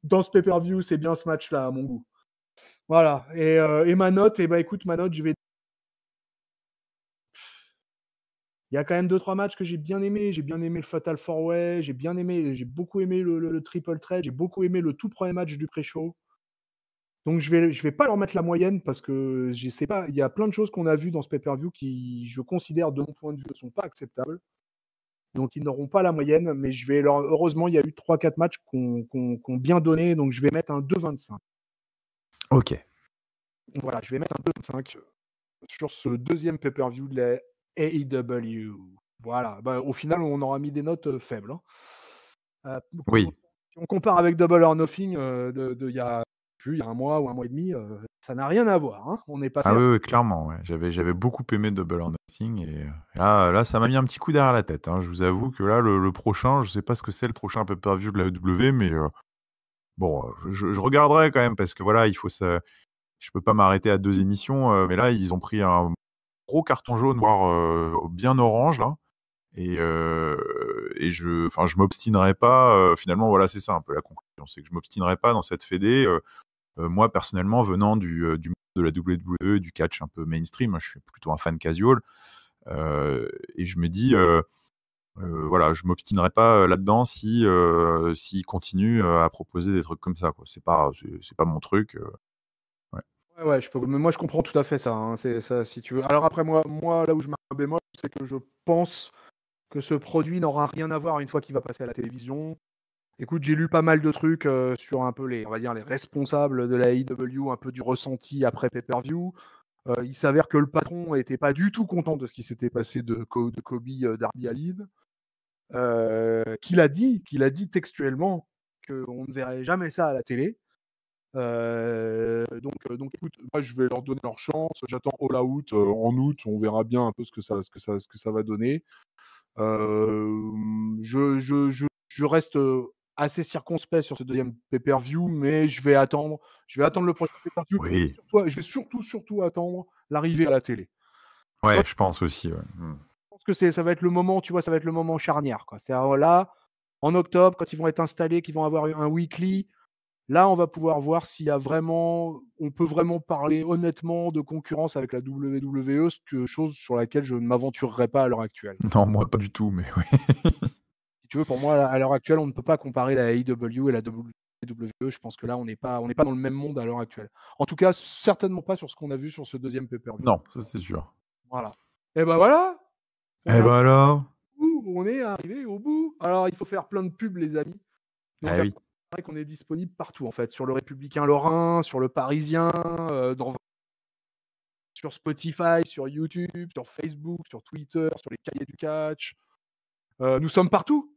dans ce pay-per-view, c'est bien ce match-là, à mon goût. Voilà. Et ma note, eh ben, écoute, ma note, il y a quand même 2-3 matchs que j'ai bien aimé. J'ai bien aimé le Fatal 4-Way, j'ai beaucoup aimé le Triple Threat, j'ai beaucoup aimé le tout premier match du pré-show. Donc je vais pas leur mettre la moyenne parce que je sais pas, il y a plein de choses qu'on a vues dans ce pay-per-view qui, je considère, de mon point de vue, ne sont pas acceptables. Donc ils n'auront pas la moyenne, mais heureusement, il y a eu 3-4 matchs qui ont bien donné, donc je vais mettre un 2,25. Ok. Voilà, je vais mettre un 2,25 sur ce deuxième pay-per-view de la AEW. Voilà, bah, au final, on aura mis des notes faibles, hein. Oui. Si on compare avec Double or Nothing il y a un mois ou un mois et demi, ça n'a rien à voir, hein. On est passé Ah oui, oui, clairement, ouais. J'avais beaucoup aimé Double or Nothing et là, ça m'a mis un petit coup derrière la tête, hein. Je vous avoue que là, le prochain, je sais pas ce que c'est le prochain pay-per-view de la AEW, mais bon, je regarderai quand même parce que voilà, il faut ça. Je peux pas m'arrêter à 2 émissions, mais là, ils ont pris un gros carton jaune, voire bien orange là. Je m'obstinerai pas. Finalement, voilà, c'est ça un peu la conclusion, c'est que je m'obstinerai pas dans cette fédé. Moi, personnellement, venant du monde de la WWE, du catch un peu mainstream, moi, je suis plutôt un fan casual. Et je me dis, voilà, je m'obstinerai pas là-dedans si s'ils continuent à proposer des trucs comme ça, quoi. C'est pas mon truc. Ouais. Ouais, mais moi je comprends tout à fait ça, hein, c'est ça si tu veux. Alors après moi là où je mets un bémol, c'est que je pense que ce produit n'aura rien à voir une fois qu'il va passer à la télévision. Écoute, j'ai lu pas mal de trucs sur un peu on va dire les responsables de la AEW, un peu du ressenti après pay-per-view. Il s'avère que le patron était pas du tout content de ce qui s'était passé de Kobe Darby Allin, qu'il a dit textuellement qu'on ne verrait jamais ça à la télé. Donc écoute, moi je vais leur donner leur chance. J'attends All Out en août. On verra bien un peu ce que ça va donner. Je reste assez circonspect sur ce deuxième pay-per-view, mais je vais attendre le prochain pay-per-view. Oui. Je vais surtout attendre l'arrivée à la télé. Ouais, je pense aussi, ouais. Je pense que ça va être le moment, tu vois, ça va être le moment charnière, quoi. C'est là, en octobre, quand ils vont être installés, qu'ils vont avoir un weekly. Là, on va pouvoir voir on peut vraiment parler honnêtement de concurrence avec la WWE, chose sur laquelle je ne m'aventurerai pas à l'heure actuelle. Non, moi pas du tout, mais oui. Si tu veux, pour moi, à l'heure actuelle, on ne peut pas comparer la AEW et la WWE. Je pense que là, on n'est pas dans le même monde à l'heure actuelle. En tout cas, certainement pas sur ce qu'on a vu sur ce deuxième pay-per-view. Non, ça c'est sûr. Voilà. Et ben voilà, on est Eh ben alors? on est arrivé au bout. Alors, il faut faire plein de pubs, les amis. Donc, Eh oui. c'est vrai qu'on est disponible partout, en fait, sur le Républicain Lorrain, sur le Parisien, sur Spotify, sur YouTube, sur Facebook, sur Twitter, sur les cahiers du catch. Nous sommes partout.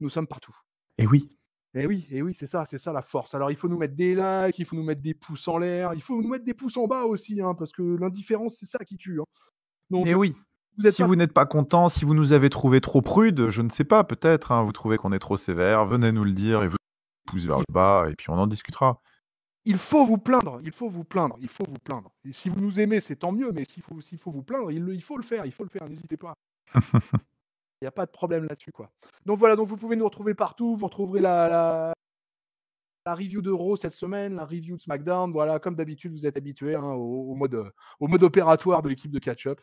Eh oui. Et oui, c'est ça la force. Alors, il faut nous mettre des likes, il faut nous mettre des pouces en l'air, il faut nous mettre des pouces en bas aussi, hein, parce que l'indifférence, c'est ça qui tue. Hein. Donc, Eh oui. vous êtes Si pas... vous n'êtes pas content, si vous nous avez trouvé trop prudes, je ne sais pas, peut-être, hein, vous trouvez qu'on est trop sévère, venez nous le dire et vous pouce vers le bas et puis on en discutera. Il faut vous plaindre. Et si vous nous aimez, c'est tant mieux, mais s'il faut vous plaindre, il faut le faire, n'hésitez pas. Il n'y a pas de problème là-dessus, quoi. Donc voilà, donc vous pouvez nous retrouver partout, vous retrouverez la review de Raw cette semaine, la review de SmackDown, voilà, comme d'habitude, vous êtes habitués hein, au mode opératoire de l'équipe de catch-up.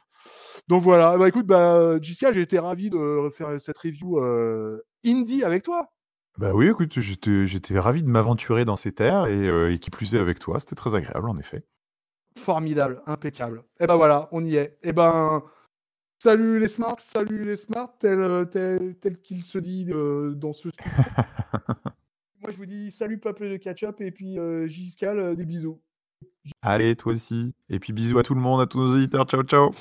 Donc voilà, bah écoute, Jiska, j'ai été ravi de faire cette review indie avec toi. Bah oui, écoute, j'étais ravi de m'aventurer dans ces terres et qui plus est avec toi, c'était très agréable en effet. Formidable, impeccable. Et ben voilà, on y est. Et ben, salut les smarts, tel qu'il se dit dans ce studio. Moi, je vous dis salut peuple de catch-up et puis Jiska, des bisous. Allez, toi aussi. Et puis bisous à tout le monde, à tous nos auditeurs. Ciao, ciao.